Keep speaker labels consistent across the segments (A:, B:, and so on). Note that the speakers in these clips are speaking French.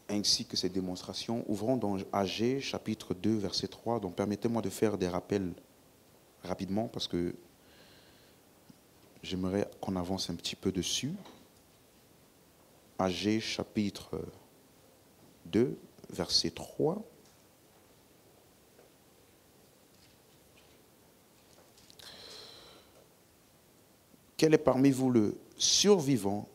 A: ainsi que ses démonstrations. Ouvrons dans Agé, chapitre 2, verset 3. Donc permettez-moi de faire des rappels rapidement parce que j'aimerais qu'on avance un petit peu dessus. Agé, chapitre 2, verset 3. Quel est parmi vous le survivant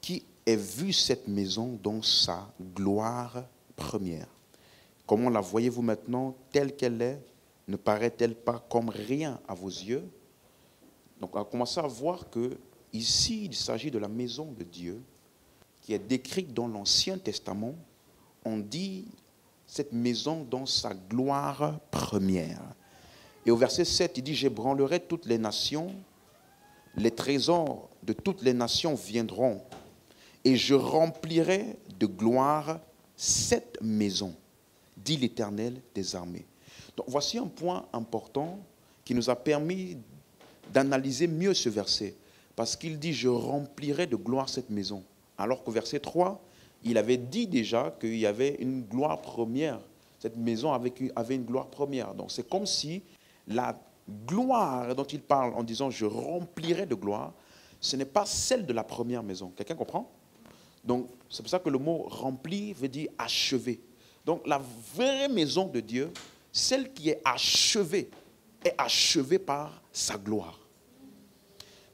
A: qui ait vu cette maison dans sa gloire première? Comment la voyez-vous maintenant telle qu'elle est? Ne paraît-elle pas comme rien à vos yeux? Donc on a commencé à voir que ici il s'agit de la maison de Dieu qui est décrite dans l'Ancien Testament. On dit cette maison dans sa gloire première. Et au verset 7, il dit « J'ébranlerai toutes les nations, les trésors de toutes les nations viendront, et je remplirai de gloire cette maison, dit l'Éternel des armées. » Donc voici un point important qui nous a permis d'analyser mieux ce verset. Parce qu'il dit « Je remplirai de gloire cette maison ». Alors qu'au verset 3, il avait dit déjà qu'il y avait une gloire première. Cette maison avait une gloire première. Donc c'est comme si la gloire dont il parle en disant « Je remplirai de gloire », ce n'est pas celle de la première maison. Quelqu'un comprend? Donc c'est pour ça que le mot « rempli » veut dire « achevé ». Donc la vraie maison de Dieu, celle qui est achevée par sa gloire.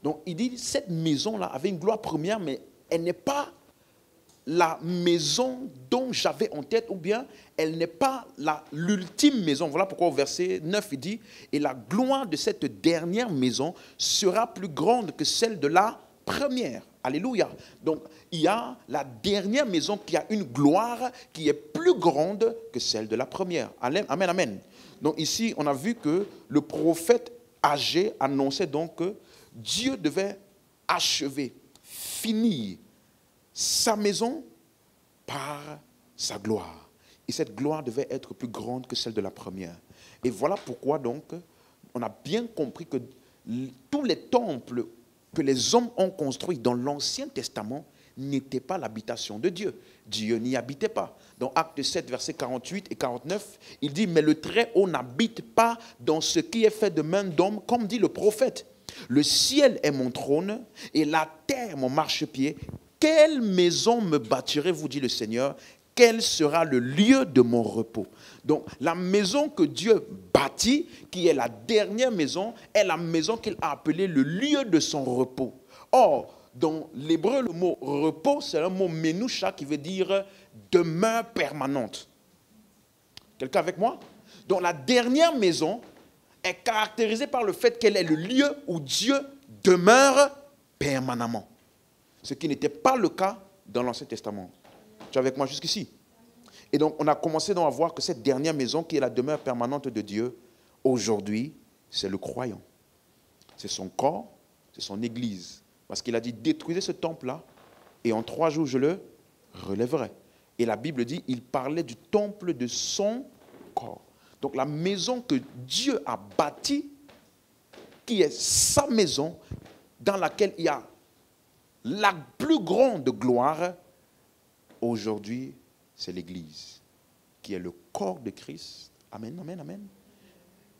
A: Donc il dit cette maison-là avait une gloire première, mais elle n'est pas la maison dont j'avais en tête, ou bien elle n'est pas l'ultime maison. Voilà pourquoi au verset 9 il dit « Et la gloire de cette dernière maison sera plus grande que celle de la première. » Alléluia. Donc il y a la dernière maison qui a une gloire qui est plus grande que celle de la première. Amen, amen. Donc ici on a vu que le prophète Agé annonçait donc que Dieu devait achever, finir sa maison par sa gloire. Et cette gloire devait être plus grande que celle de la première. Et voilà pourquoi donc on a bien compris que tous les temples que les hommes ont construits dans l'Ancien Testament n'étaient pas l'habitation de Dieu. Dieu n'y habitait pas. Dans Acte 7, versets 48 et 49, il dit « Mais le Très-Haut n'habite pas dans ce qui est fait de main d'homme, comme dit le prophète. Le ciel est mon trône et la terre mon marchepied. Quelle maison me bâtirez-vous, dit le Seigneur? Quel sera le lieu de mon repos? » Donc la maison que Dieu bâtit, qui est la dernière maison, est la maison qu'il a appelée le lieu de son repos. Or, dans l'hébreu, le mot repos, c'est un mot menoucha qui veut dire demeure permanente. Quelqu'un avec moi? Donc la dernière maison est caractérisée par le fait qu'elle est le lieu où Dieu demeure permanemment. Ce qui n'était pas le cas dans l'Ancien Testament. Tu es avec moi jusqu'ici? Et donc on a commencé donc à voir que cette dernière maison qui est la demeure permanente de Dieu, aujourd'hui, c'est le croyant. C'est son corps, c'est son église. Parce qu'il a dit, détruisez ce temple-là, et en 3 jours, je le relèverai. Et la Bible dit, il parlait du temple de son corps. Donc la maison que Dieu a bâtie, qui est sa maison, dans laquelle il y a la plus grande gloire, aujourd'hui, c'est l'Église, qui est le corps de Christ. Amen, amen, amen.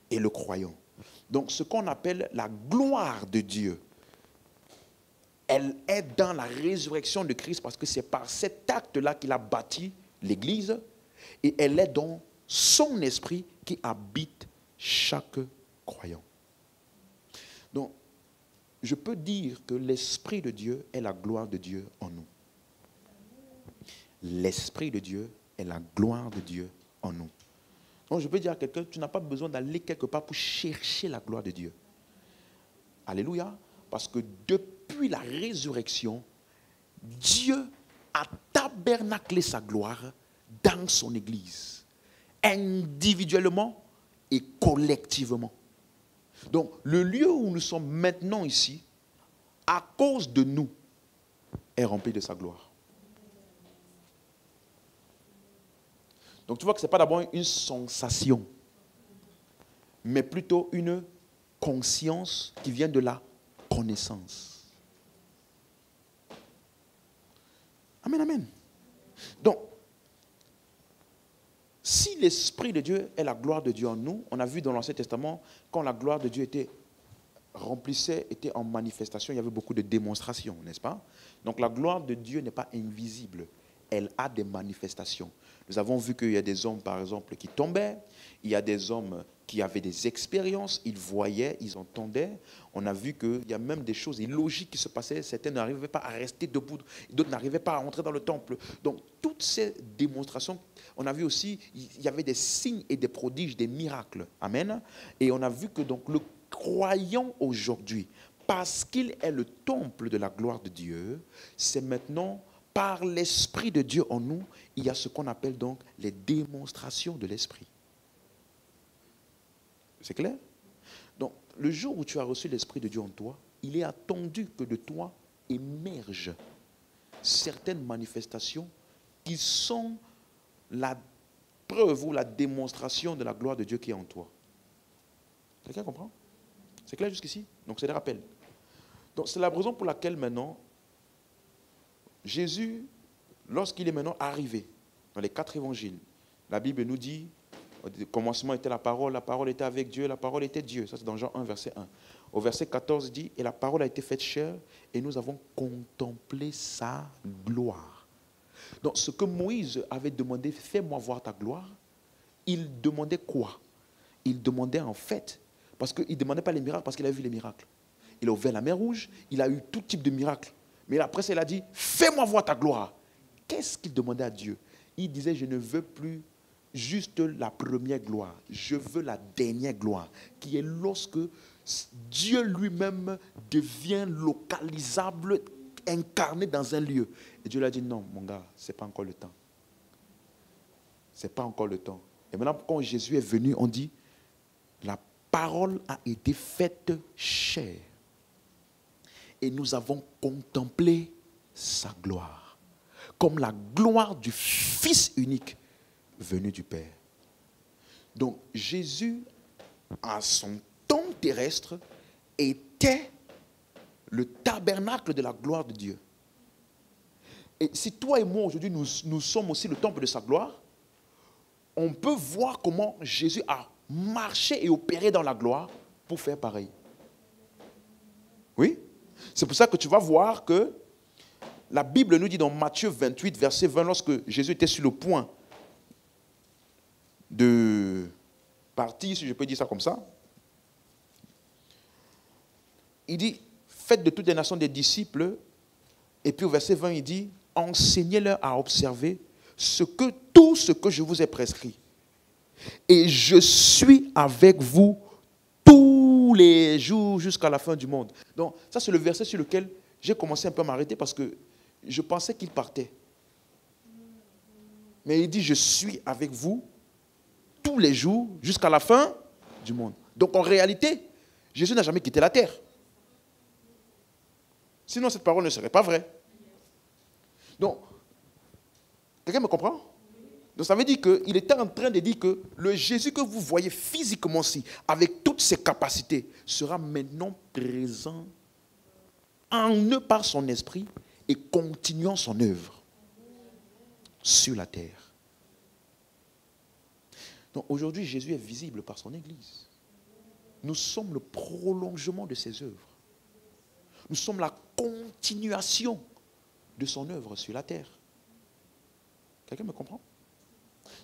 A: Et le croyant. Donc ce qu'on appelle la gloire de Dieu, elle est dans la résurrection de Christ parce que c'est par cet acte-là qu'il a bâti l'Église et elle est dans son esprit qui habite chaque croyant. Donc, je peux dire que l'Esprit de Dieu est la gloire de Dieu en nous. L'Esprit de Dieu est la gloire de Dieu en nous. Donc, je peux dire à quelqu'un, tu n'as pas besoin d'aller quelque part pour chercher la gloire de Dieu. Alléluia. Parce que depuis la résurrection, Dieu a tabernaclé sa gloire dans son Église, individuellement et collectivement. Donc, le lieu où nous sommes maintenant ici, à cause de nous, est rempli de sa gloire. Donc, tu vois que ce n'est pas d'abord une sensation, mais plutôt une conscience qui vient de la connaissance. Amen, amen. Donc, si l'Esprit de Dieu est la gloire de Dieu en nous, on a vu dans l'Ancien Testament, quand la gloire de Dieu était en manifestation, il y avait beaucoup de démonstrations, n'est-ce pas? Donc la gloire de Dieu n'est pas invisible, elle a des manifestations. Nous avons vu qu'il y a des hommes, par exemple, qui tombaient, il y a des hommes qui avaient des expériences, ils voyaient, ils entendaient. On a vu qu'il y a même des choses illogiques qui se passaient, certains n'arrivaient pas à rester debout, d'autres n'arrivaient pas à entrer dans le temple. Donc toutes ces démonstrations, on a vu aussi, il y avait des signes et des prodiges, des miracles. Amen. Et on a vu que donc le croyant aujourd'hui, parce qu'il est le temple de la gloire de Dieu, c'est maintenant par l'Esprit de Dieu en nous, il y a ce qu'on appelle donc les démonstrations de l'Esprit. C'est clair? Donc, le jour où tu as reçu l'Esprit de Dieu en toi, il est attendu que de toi émergent certaines manifestations qui sont la preuve ou la démonstration de la gloire de Dieu qui est en toi. Quelqu'un comprend? C'est clair jusqu'ici? Donc, c'est des rappels. Donc, c'est la raison pour laquelle maintenant, Jésus, lorsqu'il est maintenant arrivé dans les 4 évangiles, la Bible nous dit, au commencement était la parole était avec Dieu, la parole était Dieu. Ça, c'est dans Jean 1, verset 1. Au verset 14, il dit, et la parole a été faite chair, et nous avons contemplé sa gloire. Donc, ce que Moïse avait demandé, fais-moi voir ta gloire, il demandait quoi? Il demandait en fait, parce qu'il ne demandait pas les miracles, parce qu'il a vu les miracles. Il a ouvert la mer Rouge, il a eu tout type de miracles. Mais après, il a dit, fais-moi voir ta gloire. Qu'est-ce qu'il demandait à Dieu? Il disait, je ne veux plus juste la première gloire. Je veux la dernière gloire, qui est lorsque Dieu lui-même devient localisable, incarné dans un lieu. Et Dieu lui a dit, non, mon gars, ce n'est pas encore le temps. Ce n'est pas encore le temps. Et maintenant, quand Jésus est venu, on dit, la parole a été faite chair. Et nous avons contemplé sa gloire, comme la gloire du Fils unique venu du Père. Donc Jésus, à son temps terrestre, était le tabernacle de la gloire de Dieu. Et si toi et moi aujourd'hui nous sommes aussi le temple de sa gloire, on peut voir comment Jésus a marché et opéré dans la gloire pour faire pareil. Oui? C'est pour ça que tu vas voir que la Bible nous dit dans Matthieu 28, verset 20, lorsque Jésus était sur le point de partir, si je peux dire ça comme ça, il dit, faites de toutes les nations des disciples, et puis au verset 20, il dit, enseignez-leur à observer tout ce que je vous ai prescrit. Et je suis avec vous tous les jours jusqu'à la fin du monde. Donc, ça, c'est le verset sur lequel j'ai commencé un peu à m'arrêter parce que je pensais qu'il partait. Mais il dit, je suis avec vous tous les jours jusqu'à la fin du monde. Donc, en réalité, Jésus n'a jamais quitté la terre. Sinon, cette parole ne serait pas vraie. Donc, quelqu'un me comprend? Donc ça veut dire qu'il était en train de dire que le Jésus que vous voyez physiquement ici, avec toutes ses capacités, sera maintenant présent en eux par son esprit et continuant son œuvre sur la terre. Donc aujourd'hui, Jésus est visible par son Église. Nous sommes le prolongement de ses œuvres. Nous sommes la continuation de son œuvre sur la terre. Quelqu'un me comprend?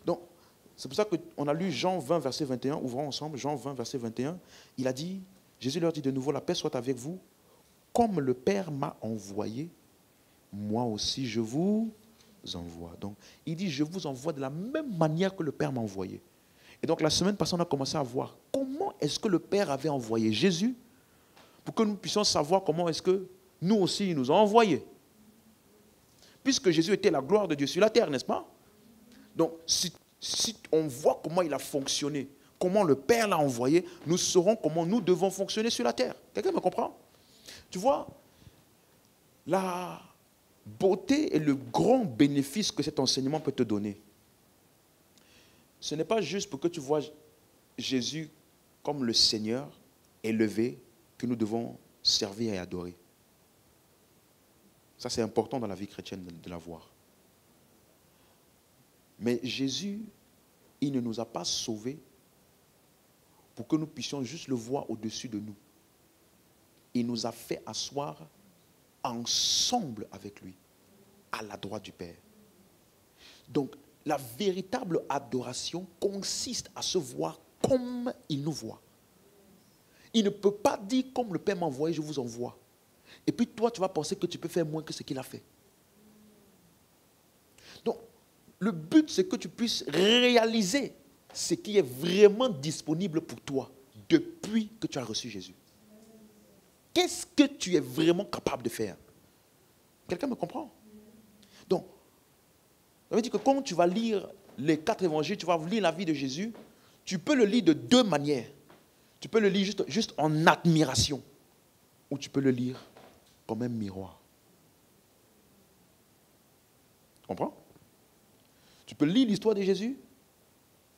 A: Donc, c'est pour ça qu'on a lu Jean 20, verset 21. Ouvrons ensemble, Jean 20, verset 21. Il a dit, Jésus leur dit de nouveau, la paix soit avec vous. Comme le Père m'a envoyé, moi aussi je vous envoie. Donc, il dit, je vous envoie de la même manière que le Père m'a envoyé. Et donc, la semaine passée, on a commencé à voir comment est-ce que le Père avait envoyé Jésus pour que nous puissions savoir comment est-ce que nous aussi, il nous a envoyés. Puisque Jésus était la gloire de Dieu sur la terre, n'est-ce pas? Donc, si on voit comment il a fonctionné, comment le Père l'a envoyé, nous saurons comment nous devons fonctionner sur la terre. Quelqu'un me comprend? Tu vois, la beauté et le grand bénéfice que cet enseignement peut te donner, ce n'est pas juste pour que tu vois Jésus comme le Seigneur élevé que nous devons servir et adorer. Ça, c'est important dans la vie chrétienne de la voir. Mais Jésus, il ne nous a pas sauvés pour que nous puissions juste le voir au-dessus de nous. Il nous a fait asseoir ensemble avec lui, à la droite du Père. Donc, la véritable adoration consiste à se voir comme il nous voit. Il ne peut pas dire comme le Père m'a envoyé, je vous envoie. Et puis toi, tu vas penser que tu peux faire moins que ce qu'il a fait. Donc, le but, c'est que tu puisses réaliser ce qui est vraiment disponible pour toi depuis que tu as reçu Jésus. Qu'est-ce que tu es vraiment capable de faire? Quelqu'un me comprend? Donc, ça veut dire que quand tu vas lire les 4 évangiles, tu vas lire la vie de Jésus, tu peux le lire de 2 manières. Tu peux le lire juste en admiration, ou tu peux le lire comme un miroir. Tu comprends? Tu peux lire l'histoire de Jésus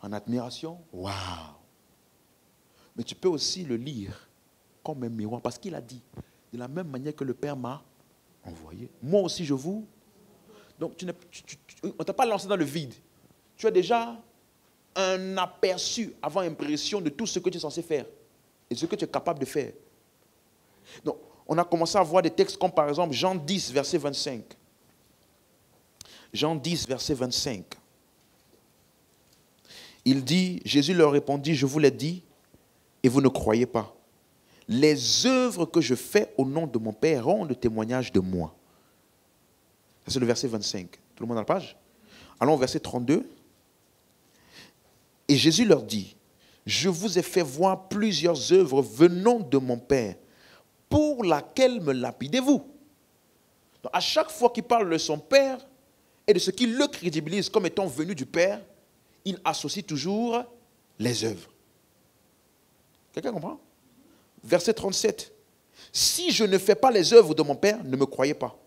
A: en admiration. Waouh! Mais tu peux aussi le lire comme un miroir, parce qu'il a dit, de la même manière que le Père m'a envoyé, moi aussi je vous. Donc on ne t'a pas lancé dans le vide. Tu as déjà un aperçu avant impression de tout ce que tu es censé faire et ce que tu es capable de faire. Donc, on a commencé à voir des textes comme par exemple Jean 10, verset 25. Jean 10, verset 25. Il dit, Jésus leur répondit, je vous l'ai dit, et vous ne croyez pas. Les œuvres que je fais au nom de mon Père rendent témoignage de moi. Ça, c'est le verset 25. Tout le monde a la page? Allons au verset 32. Et Jésus leur dit, je vous ai fait voir plusieurs œuvres venant de mon Père, pour laquelle me lapidez-vous? Donc, à chaque fois qu'il parle de son Père et de ce qui le crédibilise comme étant venu du Père, il associe toujours les œuvres. Quelqu'un comprend? Verset 37. Si je ne fais pas les œuvres de mon Père, ne me croyez pas.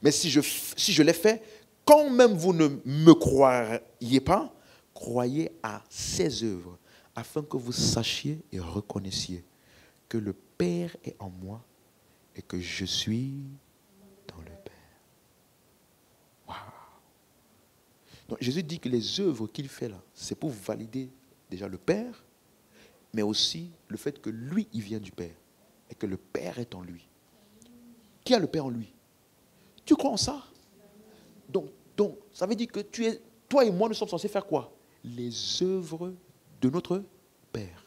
A: Mais si je les fais, quand même vous ne me croyez pas, croyez à ces œuvres, afin que vous sachiez et reconnaissiez que le Père est en moi et que je suis dans le Père. Waouh! Donc Jésus dit que les œuvres qu'il fait là, c'est pour valider déjà le Père, mais aussi le fait que lui, il vient du Père et que le Père est en lui. Qui a le Père en lui? Tu crois en ça? Donc ça veut dire que toi et moi, nous sommes censés faire quoi? Les œuvres de notre Père.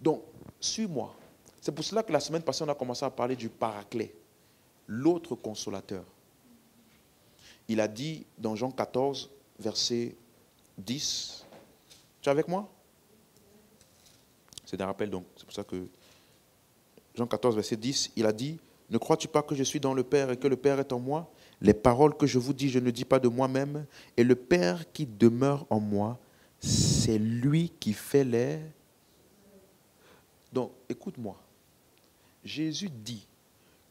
A: Donc, suis-moi. C'est pour cela que la semaine passée, on a commencé à parler du Paraclet, l'autre consolateur. Il a dit dans Jean 14, verset 10. Tu es avec moi? C'est un rappel, donc. C'est pour ça que Jean 14, verset 10, il a dit, ne crois-tu pas que je suis dans le Père et que le Père est en moi? Les paroles que je vous dis, je ne dis pas de moi-même. Et le Père qui demeure en moi, c'est lui qui fait les... Donc, écoute-moi. Jésus dit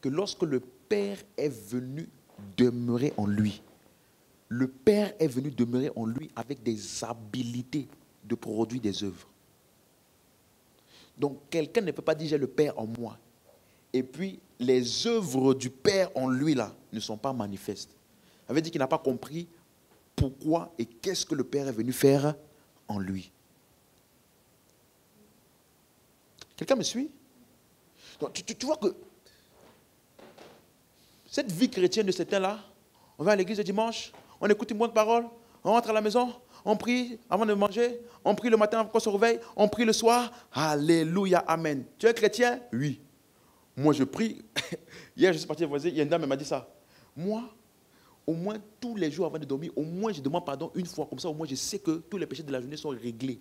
A: que lorsque le Père est venu demeurer en lui, le Père est venu demeurer en lui avec des habilités de produire des œuvres. Donc, quelqu'un ne peut pas dire j'ai le Père en moi. Et puis, les œuvres du Père en lui, là, ne sont pas manifestes. Ça veut dire qu'il n'a pas compris pourquoi et qu'est-ce que le Père est venu faire en lui. Quelqu'un me suit? Donc, tu vois que cette vie chrétienne de certains là, on va à l'église le dimanche, on écoute une bonne parole, on rentre à la maison, on prie avant de manger, on prie le matin avant qu'on se réveille, on prie le soir. Alléluia, amen. Tu es chrétien? Oui. Moi, je prie. Hier, je suis parti voisin, il y a une dame qui m'a dit ça. Moi, au moins tous les jours avant de dormir, au moins je demande pardon une fois. Comme ça, au moins je sais que tous les péchés de la journée sont réglés.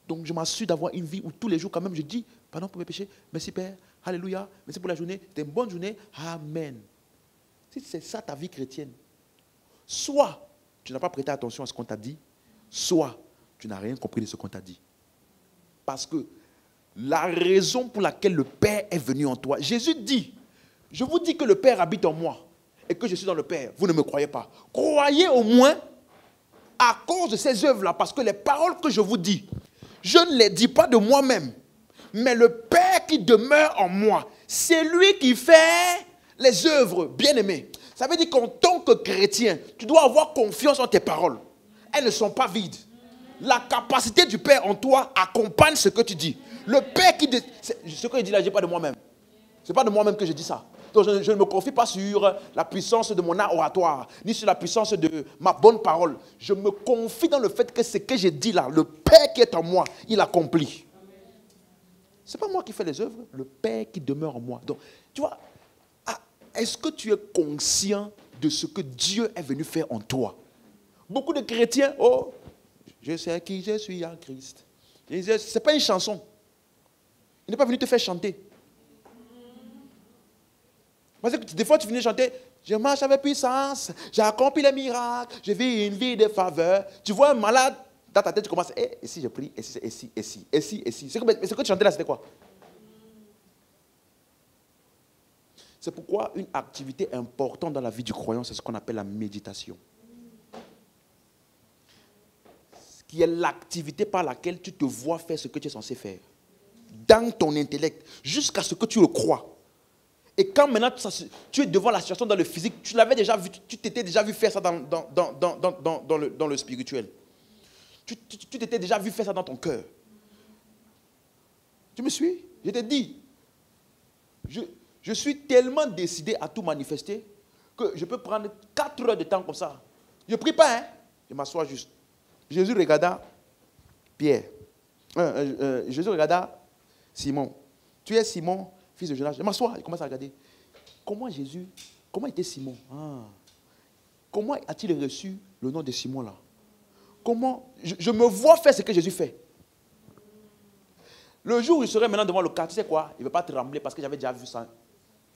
A: Donc, je m'assure d'avoir une vie où tous les jours, quand même, je dis pardon pour mes péchés. Merci Père. Alléluia. Merci pour la journée. C'était une bonne journée. Amen. Si c'est ça ta vie chrétienne, soit tu n'as pas prêté attention à ce qu'on t'a dit, soit tu n'as rien compris de ce qu'on t'a dit. Parce que la raison pour laquelle le Père est venu en toi, Jésus dit, je vous dis que le Père habite en moi et que je suis dans le Père. Vous ne me croyez pas. Croyez au moins à cause de ces œuvres-là, parce que les paroles que je vous dis, je ne les dis pas de moi-même, mais le Père qui demeure en moi, c'est lui qui fait les œuvres, bien-aimés. Ça veut dire qu'en tant que chrétien, tu dois avoir confiance en tes paroles. Elles ne sont pas vides. La capacité du Père en toi accompagne ce que tu dis. Le Père qui... Ce que je dis là, je n'ai pas de moi-même. Ce n'est pas de moi-même que je dis ça. Donc je ne me confie pas sur la puissance de mon art oratoire, ni sur la puissance de ma bonne parole. Je me confie dans le fait que ce que j'ai dit là, le Père qui est en moi, il accomplit. Ce n'est pas moi qui fais les œuvres, le Père qui demeure en moi. Donc, tu vois, est-ce que tu es conscient de ce que Dieu est venu faire en toi? Beaucoup de chrétiens, oh, je sais qui je suis en Christ. Ce n'est pas une chanson. Il n'est pas venu te faire chanter. Parce que des fois, tu venais chanter, je marche avec puissance, j'ai accompli les miracles, je vis une vie de faveur. Tu vois un malade, dans ta tête, tu commences, et si je prie, et si. Ce que tu chantais là, c'était quoi? C'est pourquoi une activité importante dans la vie du croyant, c'est ce qu'on appelle la méditation. Qui est l'activité par laquelle tu te vois faire ce que tu es censé faire. Dans ton intellect, jusqu'à ce que tu le crois. Et quand maintenant tu es devant la situation dans le physique, tu l'avais déjà vu, tu t'étais déjà vu faire ça dans le spirituel. Tu t'étais déjà vu faire ça dans ton cœur. Tu me suis? Je te dis, je suis tellement décidé à tout manifester que je peux prendre 4 heures de temps comme ça. Je ne prie pas, hein? Je m'assois juste. Jésus regarda Pierre. Jésus regarda Simon. Tu es Simon, fils de Jonas. Je m'assois, il commence à regarder. Comment était Simon? Comment a-t-il reçu le nom de Simon là? Comment je me vois faire ce que Jésus fait. Le jour où je serai maintenant devant le cas, tu sais quoi? Il ne va pas trembler parce que j'avais déjà vu ça.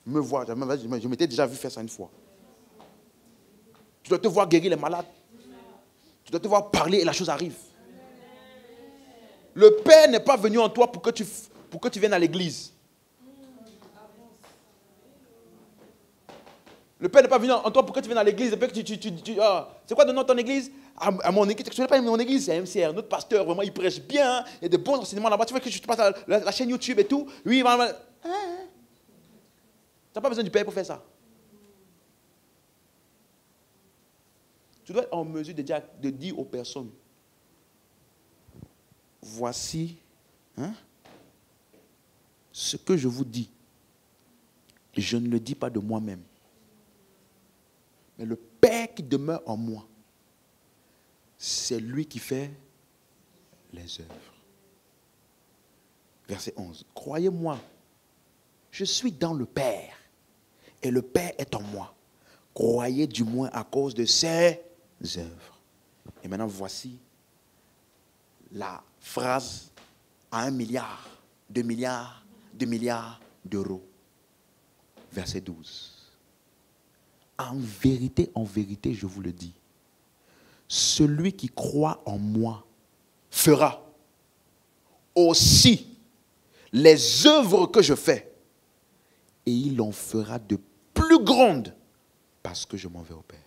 A: Me voir, je m'étais déjà vu faire ça une fois. Tu dois te voir guérir les malades. Tu dois te voir parler et la chose arrive. Le Père n'est pas venu en toi pour que tu viennes à l'église. Le Père n'est pas venu en toi pour que tu viennes à l'église et que c'est quoi le nom de ton église? À mon église, tu ne connais pas mon église, c'est MCR, notre pasteur, vraiment, il prêche bien, il y a de bons enseignements là-bas. Tu veux que je te passe la chaîne YouTube et tout? Oui, tu n'as pas besoin du Père pour faire ça. Tu dois être en mesure de dire aux personnes, voici ce que je vous dis. Je ne le dis pas de moi-même. Mais le Père qui demeure en moi, c'est lui qui fait les œuvres. Verset 11. Croyez-moi, je suis dans le Père et le Père est en moi. Croyez du moins à cause de ses œuvres. Et maintenant, voici la phrase à 1 milliard, 2 milliards, 2 milliards d'euros. Verset 12. En vérité, je vous le dis, celui qui croit en moi fera aussi les œuvres que je fais, et il en fera de plus grandes parce que je m'en vais au Père.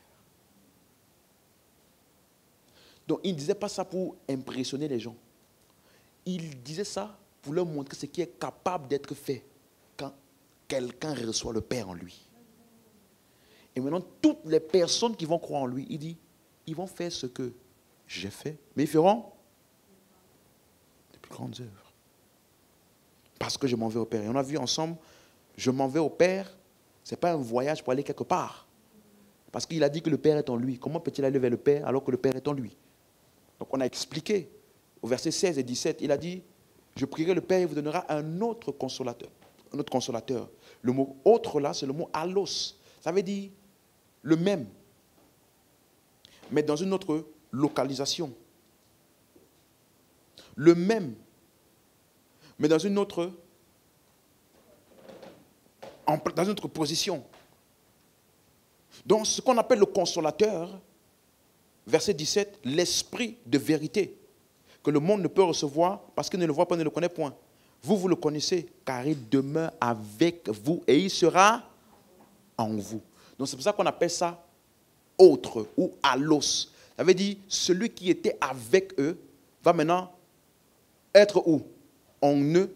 A: Donc il ne disait pas ça pour impressionner les gens. Il disait ça pour leur montrer ce qui est capable d'être fait quand quelqu'un reçoit le Père en lui. Et maintenant, toutes les personnes qui vont croire en lui, il dit, ils vont faire ce que j'ai fait, mais ils feront de plus grandes œuvres. Parce que je m'en vais au Père. Et on a vu ensemble, je m'en vais au Père, ce n'est pas un voyage pour aller quelque part. Parce qu'il a dit que le Père est en lui. Comment peut-il aller vers le Père alors que le Père est en lui? Donc on a expliqué, au verset 16 et 17, il a dit, je prierai le Père et il vous donnera un autre consolateur. Un autre consolateur. Le mot autre là, c'est le mot allos. Ça veut dire le même, mais dans une autre localisation. Le même, mais dans une autre position. Donc, ce qu'on appelle le consolateur, verset 17, l'esprit de vérité, que le monde ne peut recevoir parce qu'il ne le voit pas, ne le connaît point. Vous le connaissez, car il demeure avec vous et il sera en vous. Donc, c'est pour ça qu'on appelle ça autre ou allos. Ça veut dire, celui qui était avec eux va maintenant être où? En eux,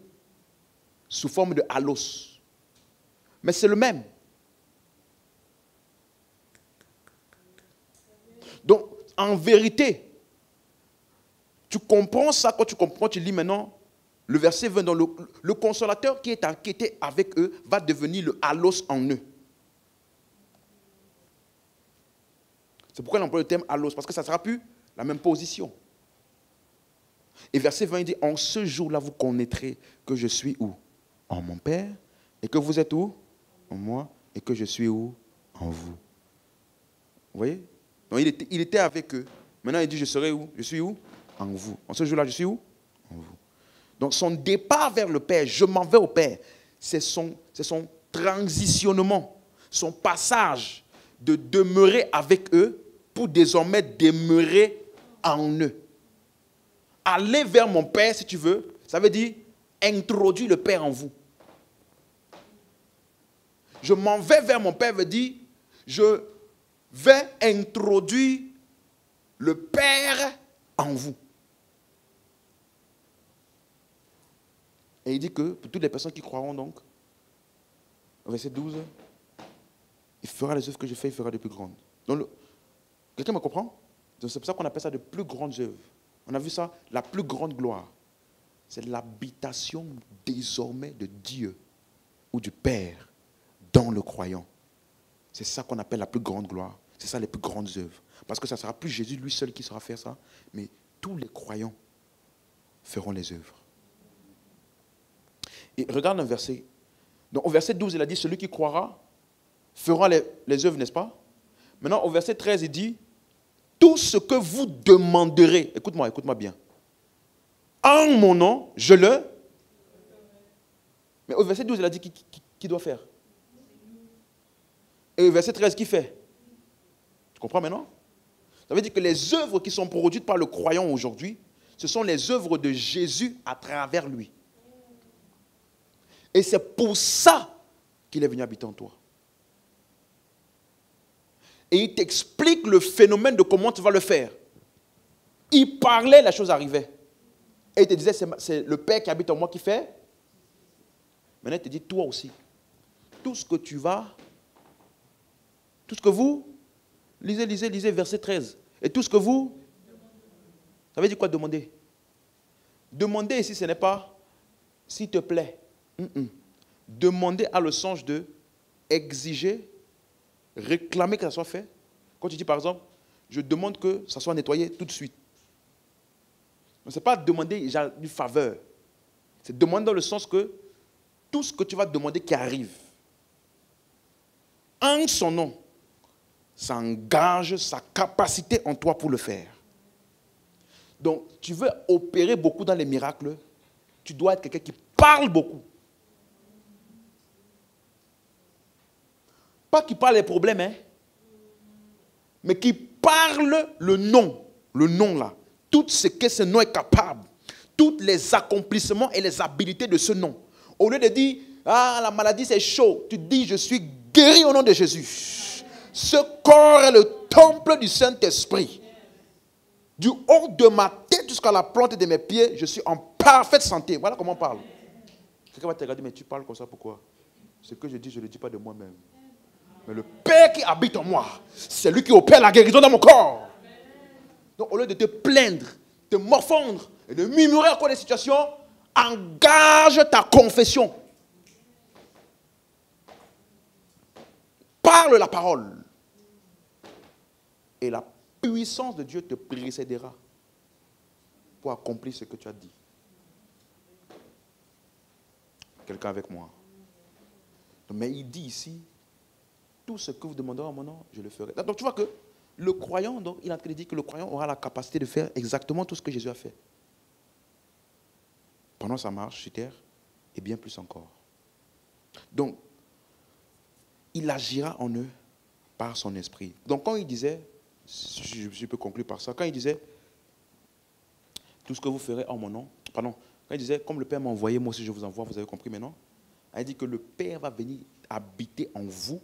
A: sous forme de allos. Mais c'est le même. en vérité, tu comprends ça quand tu comprends, tu lis maintenant le verset 20, dans le consolateur qui était avec eux va devenir le allos en eux. C'est pourquoi il emploie le terme allos, parce que ça ne sera plus la même position. Et verset 20, il dit, en ce jour-là, vous connaîtrez que je suis où? En mon Père, et que vous êtes où? En moi, et que je suis où? En vous. Vous voyez? Donc il était avec eux. Maintenant, il dit, je serai où? Je suis où? En vous. En ce jour-là, je suis où? En vous. Donc son départ vers le Père, je m'en vais au Père, c'est son transitionnement, son passage de demeurer avec eux pour désormais demeurer en eux. Aller vers mon Père, si tu veux, ça veut dire introduire le Père en vous. Je m'en vais vers mon Père veut dire je vais introduire le Père en vous. Et il dit que pour toutes les personnes qui croiront donc, verset 12, il fera les œuvres que je fais, il fera de plus grandes. Donc, quelqu'un me comprend? C'est pour ça qu'on appelle ça de plus grandes œuvres. On a vu ça, la plus grande gloire. C'est l'habitation désormais de Dieu ou du Père dans le croyant. C'est ça qu'on appelle la plus grande gloire. C'est ça les plus grandes œuvres. Parce que ça ne sera plus Jésus lui seul qui saura faire ça, mais tous les croyants feront les œuvres. Et regarde un verset. Donc au verset 12, il a dit, celui qui croira fera les œuvres, n'est-ce pas? Maintenant, au verset 13, il dit, tout ce que vous demanderez, écoute-moi bien, en mon nom, je le... Mais au verset 12, il a dit, qui doit faire? Et au verset 13, qui fait? Tu comprends maintenant? Ça veut dire que les œuvres qui sont produites par le croyant aujourd'hui, ce sont les œuvres de Jésus à travers lui. Et c'est pour ça qu'il est venu habiter en toi. Et il t'explique le phénomène de comment tu vas le faire. Il parlait, la chose arrivait. Et il te disait, c'est le Père qui habite en moi qui fait. Maintenant, il te dit, toi aussi. Tout ce que tu vas, tout ce que vous, lisez, verset 13. Et tout ce que vous, ça veut dire quoi demander? Demander ici, ce n'est pas, s'il te plaît. Demander a le sens de exiger, réclamer que ça soit fait. Quand tu dis par exemple, je demande que ça soit nettoyé tout de suite. Ce n'est pas demander une faveur. C'est demander dans le sens que tout ce que tu vas demander qui arrive, en son nom, ça engage sa capacité en toi pour le faire. Donc, tu veux opérer beaucoup dans les miracles, tu dois être quelqu'un qui parle beaucoup. Pas qui parle des problèmes, hein, mais qui parle le nom là. Tout ce que ce nom est capable, tous les accomplissements et les habilités de ce nom. Au lieu de dire, ah, la maladie c'est chaud, tu dis, je suis guéri au nom de Jésus. Ce corps est le temple du Saint-Esprit. Du haut de ma tête jusqu'à la plante de mes pieds, je suis en parfaite santé. Voilà comment on parle. Quelqu'un va te regarder, mais tu parles comme ça, pourquoi? Ce que je dis, je ne le dis pas de moi-même. Mais le Père qui habite en moi, c'est lui qui opère la guérison dans mon corps. Donc au lieu de te plaindre, de morfondre et de murmurer à cause des situations, engage ta confession. Parle la parole. Et la puissance de Dieu te précédera pour accomplir ce que tu as dit. Quelqu'un avec moi? Mais il dit ici, tout ce que vous demanderez en mon nom, je le ferai. Donc tu vois que le croyant, donc, il a dit que le croyant aura la capacité de faire exactement tout ce que Jésus a fait. Pendant sa marche sur terre, et bien plus encore. Donc, il agira en eux par son esprit. Donc quand il disait, je peux conclure par ça, quand il disait, tout ce que vous ferez en mon nom, quand il disait, comme le Père m'a envoyé, moi aussi je vous envoie, vous avez compris maintenant? Il dit que le Père va venir habiter en vous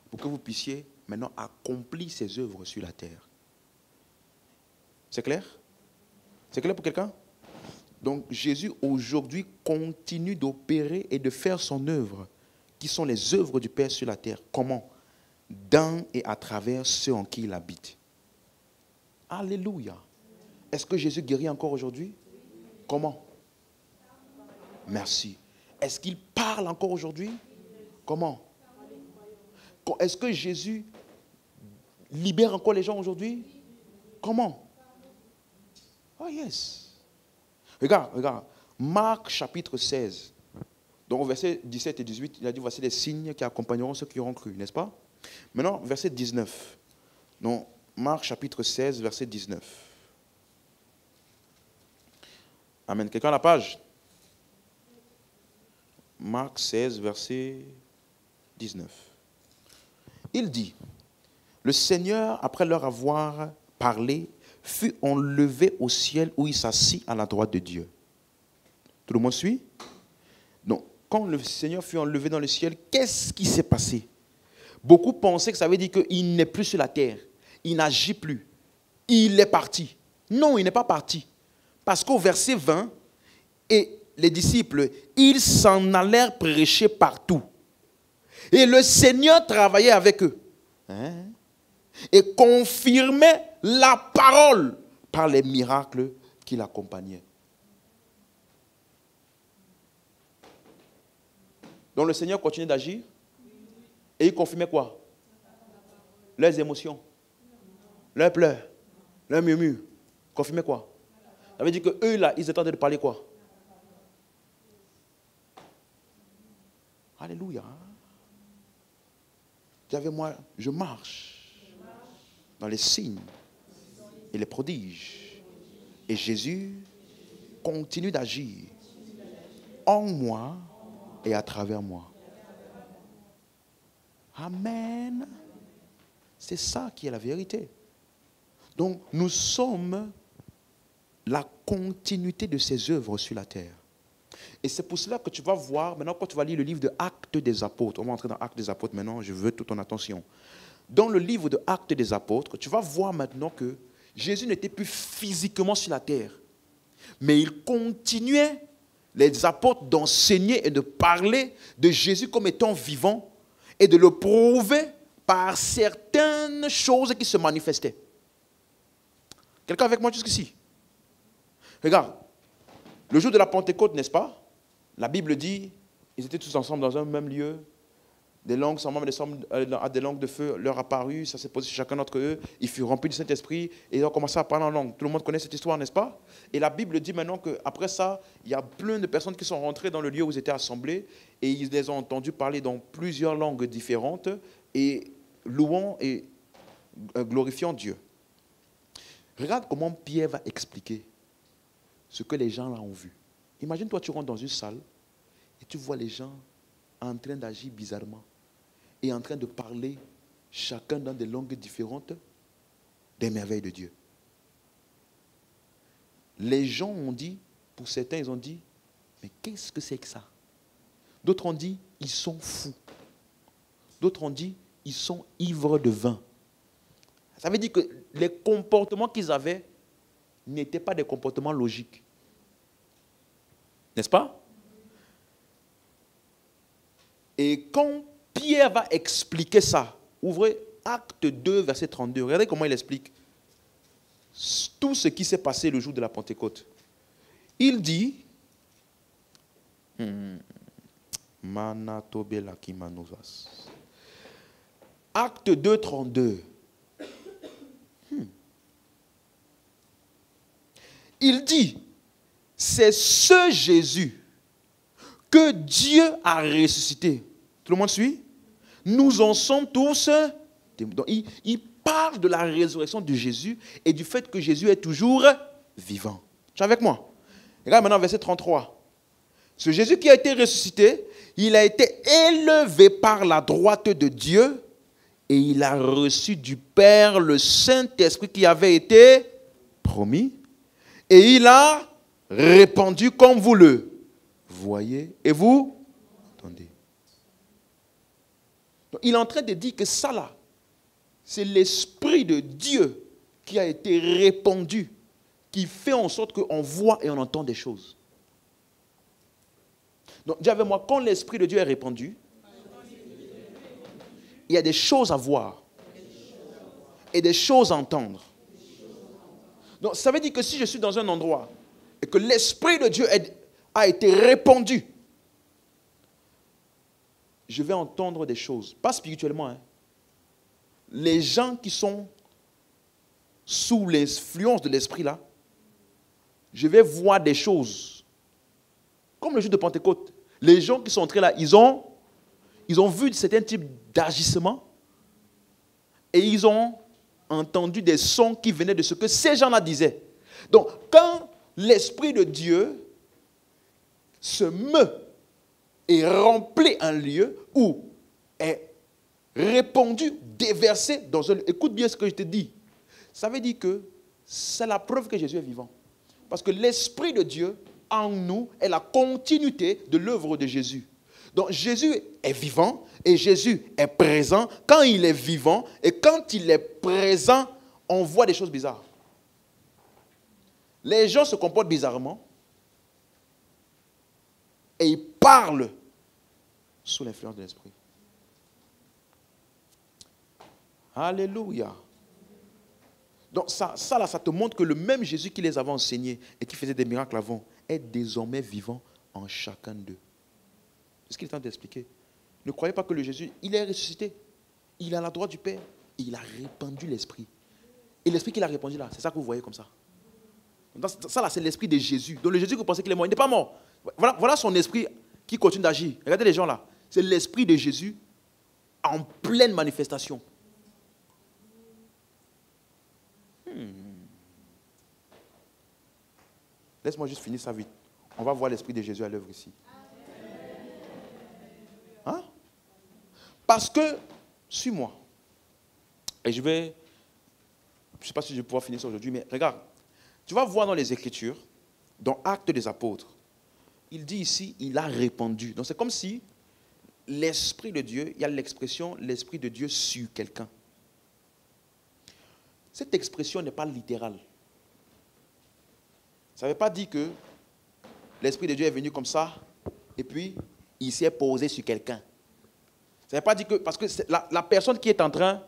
A: pour que vous puissiez maintenant accomplir ses œuvres sur la terre. C'est clair? C'est clair pour quelqu'un? Donc Jésus aujourd'hui continue d'opérer et de faire son œuvre, qui sont les œuvres du Père sur la terre. Comment? Dans et à travers ceux en qui il habite. Alléluia. Est-ce que Jésus guérit encore aujourd'hui? Comment? Merci. Est-ce qu'il parle encore aujourd'hui? Comment? Est-ce que Jésus libère encore les gens aujourd'hui? Comment? Oh yes. Regarde. Marc chapitre 16. Donc au verset 17 et 18, il a dit voici les signes qui accompagneront ceux qui auront cru, n'est-ce pas? Maintenant, verset 19. Donc Marc chapitre 16, verset 19. Amen. Quelqu'un a la page? Marc 16, verset 19. Il dit, le Seigneur, après leur avoir parlé, fut enlevé au ciel où il s'assit à la droite de Dieu. Tout le monde suit? Donc, quand le Seigneur fut enlevé dans le ciel, qu'est-ce qui s'est passé? Beaucoup pensaient que ça veut dire qu'il n'est plus sur la terre. Il n'agit plus. Il est parti. Non, il n'est pas parti. Parce qu'au verset 20, et les disciples, ils s'en allèrent prêcher partout. Et le Seigneur travaillait avec eux. Et confirmait la parole par les miracles qui l'accompagnaient. Donc le Seigneur continuait d'agir. Et il confirmait quoi? Leurs émotions, leurs pleurs, leurs murmures. Confirmait quoi? Ça veut dire qu'eux là, ils étaient en train de parler quoi? Alléluia. Dis avec moi, je marche dans les signes et les prodiges. Et Jésus continue d'agir en moi et à travers moi. Amen. C'est ça qui est la vérité. Donc, nous sommes la continuité de ses œuvres sur la terre. Et c'est pour cela que tu vas voir, maintenant quand tu vas lire le livre de Actes des Apôtres, on va entrer dans Actes des Apôtres maintenant, je veux toute ton attention. Dans le livre de Actes des Apôtres, tu vas voir maintenant que Jésus n'était plus physiquement sur la terre, mais il continuait, les apôtres, d'enseigner et de parler de Jésus comme étant vivant et de le prouver par certaines choses qui se manifestaient. Quelqu'un avec moi jusqu'ici? Regarde, le jour de la Pentecôte, n'est-ce pas? La Bible dit, ils étaient tous ensemble dans un même lieu, des langues à des langues de feu leur apparut, ça s'est posé sur chacun d'entre eux, ils furent remplis du Saint-Esprit et ils ont commencé à parler en langue. Tout le monde connaît cette histoire, n'est-ce pas? Et la Bible dit maintenant qu'après ça, il y a plein de personnes qui sont rentrées dans le lieu où ils étaient assemblés et ils les ont entendus parler dans plusieurs langues différentes et louant et glorifiant Dieu. Regarde comment Pierre va expliquer ce que les gens là ont vu. Imagine-toi, tu rentres dans une salle et tu vois les gens en train d'agir bizarrement et en train de parler chacun dans des langues différentes des merveilles de Dieu. Les gens ont dit, pour certains, ils ont dit, mais qu'est-ce que c'est que ça? D'autres ont dit, ils sont fous. D'autres ont dit, ils sont ivres de vin. Ça veut dire que les comportements qu'ils avaient n'étaient pas des comportements logiques. N'est-ce pas? Et quand Pierre va expliquer ça, ouvrez Acte 2, verset 32. Regardez comment il explique tout ce qui s'est passé le jour de la Pentecôte. Il dit, Acte 2, 32. Il dit, c'est ce Jésus que Dieu a ressuscité. Tout le monde suit? Nous en sommes tous. Donc, il parle de la résurrection de Jésus et du fait que Jésus est toujours vivant. Tu es avec moi? Regarde maintenant verset 33. Ce Jésus qui a été ressuscité, il a été élevé par la droite de Dieu et il a reçu du Père le Saint-Esprit qui avait été promis. Et il a répandu comme vous le voyez et vous entendez. Donc, il est en train de dire que ça là, c'est l'Esprit de Dieu qui a été répandu, qui fait en sorte qu'on voit et on entend des choses. Donc, dis avec moi, quand l'Esprit de Dieu est répandu, il y a des choses à voir et des choses à entendre. Donc, ça veut dire que si je suis dans un endroit et que l'Esprit de Dieu a été répandu, je vais entendre des choses, pas spirituellement. Hein. Les gens qui sont sous l'influence de l'Esprit là, je vais voir des choses. Comme le jour de Pentecôte. Les gens qui sont entrés là, ils ont vu certains types d'agissements et ils ont entendu des sons qui venaient de ce que ces gens-là disaient. Donc, quand l'Esprit de Dieu se meut et remplit un lieu où est répandu, déversé dans un lieu. Écoute bien ce que je te dis. Ça veut dire que c'est la preuve que Jésus est vivant. Parce que l'Esprit de Dieu en nous est la continuité de l'œuvre de Jésus. Donc Jésus est vivant et Jésus est présent. Quand il est vivant et quand il est présent, on voit des choses bizarres. Les gens se comportent bizarrement et ils parlent sous l'influence de l'Esprit. Alléluia. Donc ça te montre que le même Jésus qui les avait enseignés et qui faisait des miracles avant est désormais vivant en chacun d'eux. C'est ce qu'il est en train d'expliquer. Ne croyez pas que le Jésus, il est ressuscité. Il est à la droite du Père. Et il a répandu l'Esprit. Et l'Esprit qu'il a répandu là, c'est ça que vous voyez comme ça. Donc, ça là, c'est l'Esprit de Jésus. Donc le Jésus que vous pensez qu'il est mort, il n'est pas mort. Voilà son Esprit qui continue d'agir. Regardez les gens là. C'est l'Esprit de Jésus en pleine manifestation. Laisse-moi juste finir ça vite. On va voir l'Esprit de Jésus à l'œuvre ici. Hein? Parce que, suis-moi. Et je ne sais pas si je vais pouvoir finir ça aujourd'hui, mais regarde. Tu vas voir dans les Écritures, dans Actes des Apôtres, il dit ici, il a répandu. Donc c'est comme si l'Esprit de Dieu, il y a l'expression l'Esprit de Dieu sur quelqu'un. Cette expression n'est pas littérale. Ça ne veut pas dire que l'Esprit de Dieu est venu comme ça et puis il s'est posé sur quelqu'un. Ça ne veut pas dire que... Parce que la personne qui est en train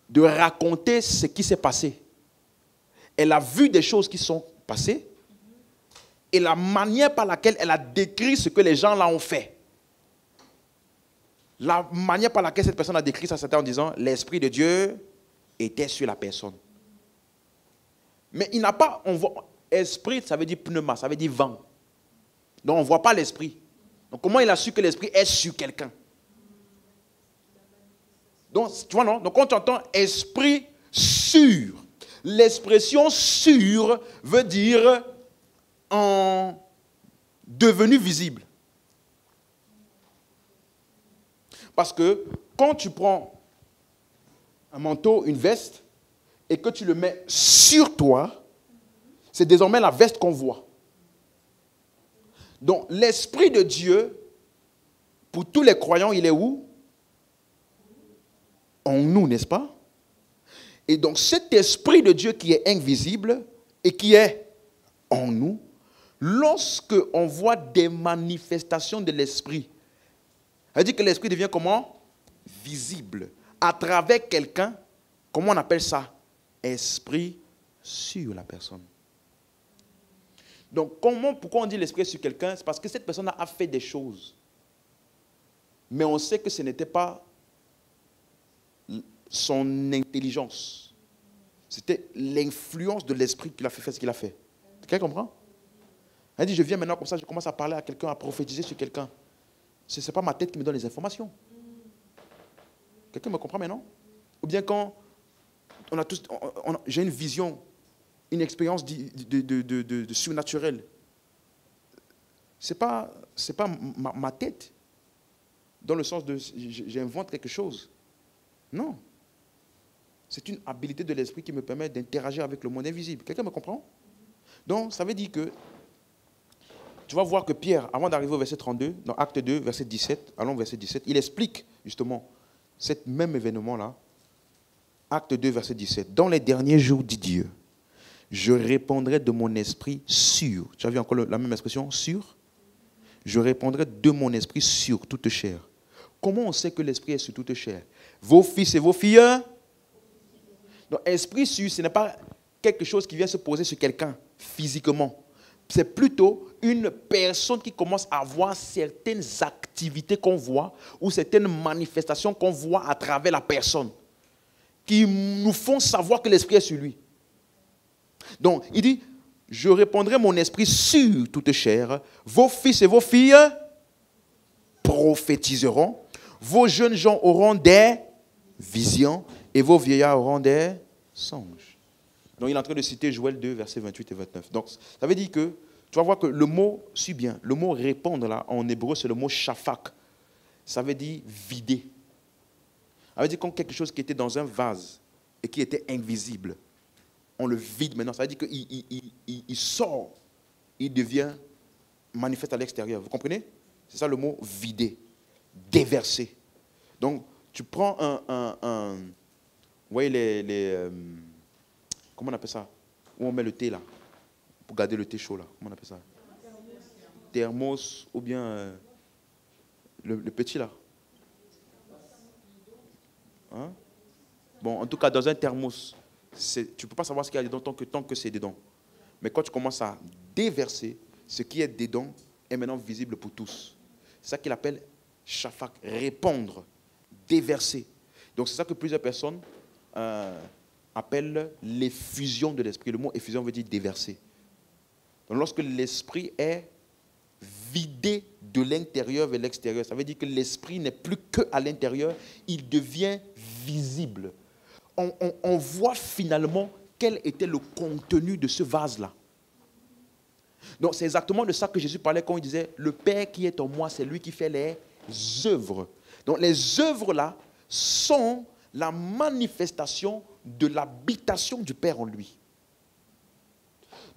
A: de raconter ce qui s'est passé, elle a vu des choses qui sont passées et la manière par laquelle elle a décrit ce que les gens là ont fait. La manière par laquelle cette personne a décrit ça, c'était en disant l'Esprit de Dieu était sur la personne. Mais il n'a pas... Esprit, ça veut dire pneuma, ça veut dire vent. Donc on ne voit pas l'Esprit. Donc comment il a su que l'Esprit est sur quelqu'un? Donc tu vois non? Donc quand tu entends Esprit sur, l'expression sur veut dire en devenu visible. Parce que quand tu prends un manteau, une veste, et que tu le mets sur toi, c'est désormais la veste qu'on voit. Donc, l'Esprit de Dieu, pour tous les croyants, il est où? En nous, n'est-ce pas? Et donc, cet Esprit de Dieu qui est invisible et qui est en nous, lorsque on voit des manifestations de l'Esprit, ça veut dire que l'Esprit devient comment? Visible. À travers quelqu'un, comment on appelle ça? Esprit sur la personne. Donc, pourquoi on dit l'Esprit sur quelqu'un? C'est parce que cette personne a fait des choses. Mais on sait que ce n'était pas son intelligence. C'était l'influence de l'Esprit qui l'a fait faire ce qu'il a fait. Quelqu'un comprend? Elle dit, je viens maintenant comme ça, je commence à parler à quelqu'un, à prophétiser sur quelqu'un. Ce n'est pas ma tête qui me donne les informations. Quelqu'un me comprend maintenant? Ou bien quand on a tous, j'ai une vision, une expérience de surnaturel. Ce n'est pas ma tête, dans le sens de j'invente quelque chose. Non. C'est une habilité de l'esprit qui me permet d'interagir avec le monde invisible. Quelqu'un me comprend? Donc, ça veut dire que tu vas voir que Pierre, avant d'arriver au verset 32, dans Acte 2, verset 17, allons au verset 17, il explique justement ce même événement-là. Acte 2, verset 17. Dans les derniers jours, dit Dieu, je répandrai de mon esprit sur. Tu as vu encore la même expression? Sur. Je répandrai de mon esprit sur toute chair. Comment on sait que l'esprit est sur toute chair? Vos fils et vos filles. Donc, esprit sur, ce n'est pas quelque chose qui vient se poser sur quelqu'un physiquement. C'est plutôt une personne qui commence à voir certaines activités qu'on voit ou certaines manifestations qu'on voit à travers la personne qui nous font savoir que l'esprit est sur lui. Donc, il dit, je répandrai mon esprit sur toute chair. Vos fils et vos filles prophétiseront. Vos jeunes gens auront des visions et vos vieillards auront des songes. Donc, il est en train de citer Joël 2, versets 28 et 29. Donc, ça veut dire que, tu vas voir que le mot, suis bien, le mot répandre là, en hébreu, c'est le mot shafak. Ça veut dire vider. Ça veut dire comme quelque chose qui était dans un vase et qui était invisible. On le vide maintenant. Ça veut dire qu'il sort, il devient manifeste à l'extérieur. Vous comprenez? C'est ça le mot vider, déverser. Donc, tu prends vous voyez comment on appelle ça? Où on met le thé là, pour garder le thé chaud là. Comment on appelle ça? Thermos ou bien le petit là. Hein? Bon, en tout cas, dans un thermos, tu ne peux pas savoir ce qu'il y a dedans tant que c'est dedans. Mais quand tu commences à déverser, ce qui est dedans est maintenant visible pour tous. C'est ça qu'il appelle shafak, répandre, déverser. Donc c'est ça que plusieurs personnes appellent l'effusion de l'esprit. Le mot effusion veut dire déverser. Donc lorsque l'esprit est vidé de l'intérieur vers l'extérieur, ça veut dire que l'esprit n'est plus qu'à l'intérieur, il devient visible. On voit finalement quel était le contenu de ce vase-là. Donc c'est exactement de ça que Jésus parlait quand il disait « Le Père qui est en moi, c'est lui qui fait les œuvres ». Donc les œuvres-là sont la manifestation de l'habitation du Père en lui.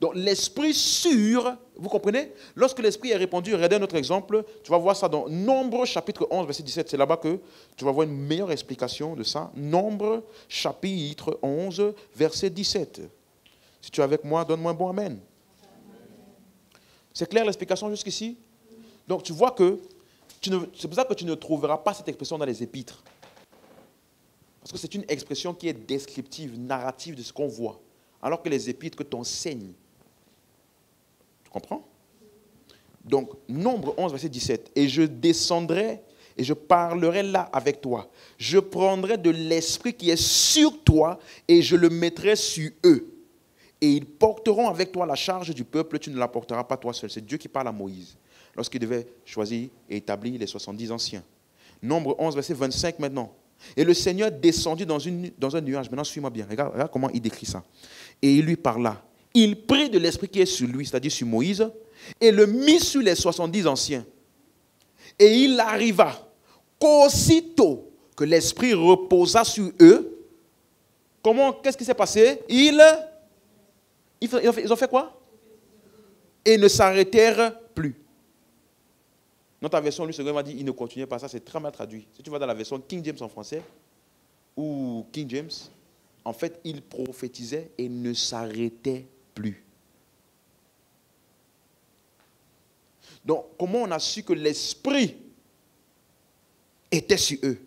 A: Donc l'esprit sûr, vous comprenez? Lorsque l'esprit est répandu, regardez un autre exemple, tu vas voir ça dans Nombre chapitre 11, verset 17. C'est là-bas que tu vas voir une meilleure explication de ça. Nombre chapitre 11, verset 17. Si tu es avec moi, donne-moi un bon amen. C'est clair l'explication jusqu'ici? Donc tu vois que, c'est pour ça que tu ne trouveras pas cette expression dans les épîtres. Parce que c'est une expression qui est descriptive, narrative de ce qu'on voit. Alors que les épîtres que t'enseignent. Tu comprends? Donc, Nombre 11, verset 17. Et je descendrai et je parlerai là avec toi. Je prendrai de l'esprit qui est sur toi et je le mettrai sur eux. Et ils porteront avec toi la charge du peuple, tu ne la porteras pas toi seul. C'est Dieu qui parle à Moïse lorsqu'il devait choisir et établir les 70 anciens. Nombre 11, verset 25 maintenant. Et le Seigneur descendit dans un nuage. Maintenant, suis-moi bien. Regarde comment il décrit ça. Et il lui parla. Il prit de l'esprit qui est sur lui, c'est-à-dire sur Moïse, et le mit sur les 70 anciens. Et il arriva qu'aussitôt que l'esprit reposa sur eux, qu'est-ce qui s'est passé? Ils ont fait quoi? Et ne s'arrêtèrent plus. Dans ta version, lui, second m'a dit, il ne continuait pas. Ça, c'est très mal traduit. Si tu vas dans la version King James en français, ou King James, en fait, il prophétisait et ne s'arrêtait plus. Donc, comment on a su que l'esprit était sur eux?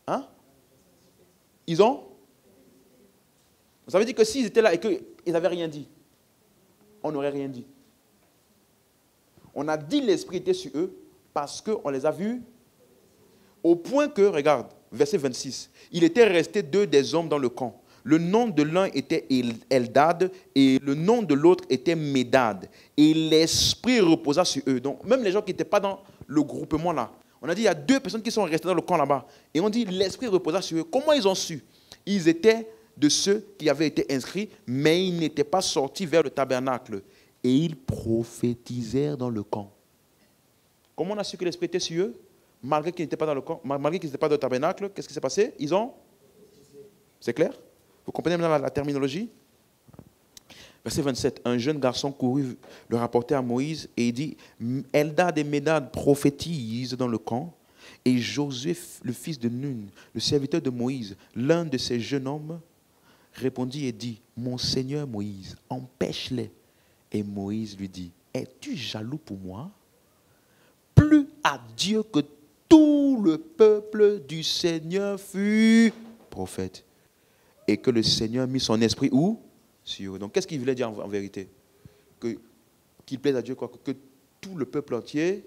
A: Hein? Ils ont? Ça veut dire que s'ils étaient là et qu'ils n'avaient rien dit, on n'aurait rien dit. On a dit l'esprit était sur eux parce qu'on les a vus au point que, regarde, verset 26, il était resté 2 des hommes dans le camp. Le nom de l'un était Eldad et le nom de l'autre était Médad. Et l'esprit reposa sur eux. Donc, même les gens qui n'étaient pas dans le groupement là, on a dit il y a 2 personnes qui sont restées dans le camp là-bas. Et on dit l'esprit reposa sur eux. Comment ils ont su? Ils étaient de ceux qui avaient été inscrits, mais ils n'étaient pas sortis vers le tabernacle. Et ils prophétisèrent dans le camp. Comment on a su que l'esprit était sur eux? Malgré qu'ils n'étaient pas dans le camp, malgré qu'ils n'étaient pas dans le tabernacle, qu'est-ce qui s'est passé? Ils ont? C'est clair? Vous comprenez maintenant la terminologie? Verset 27. Un jeune garçon courut le rapporter à Moïse et il dit, Eldad et Médad prophétisent dans le camp. Et Josué, le fils de Nun, le serviteur de Moïse, l'un de ces jeunes hommes, répondit et dit, mon Seigneur Moïse, empêche-les. Et Moïse lui dit, es-tu jaloux pour moi? Plus à Dieu que tout le peuple du Seigneur fut prophète. Et que le Seigneur mit son esprit où? sur eux. Donc, qu'est-ce qu'il voulait dire en vérité? Qu'il plaise à Dieu, quoi, que tout le peuple entier.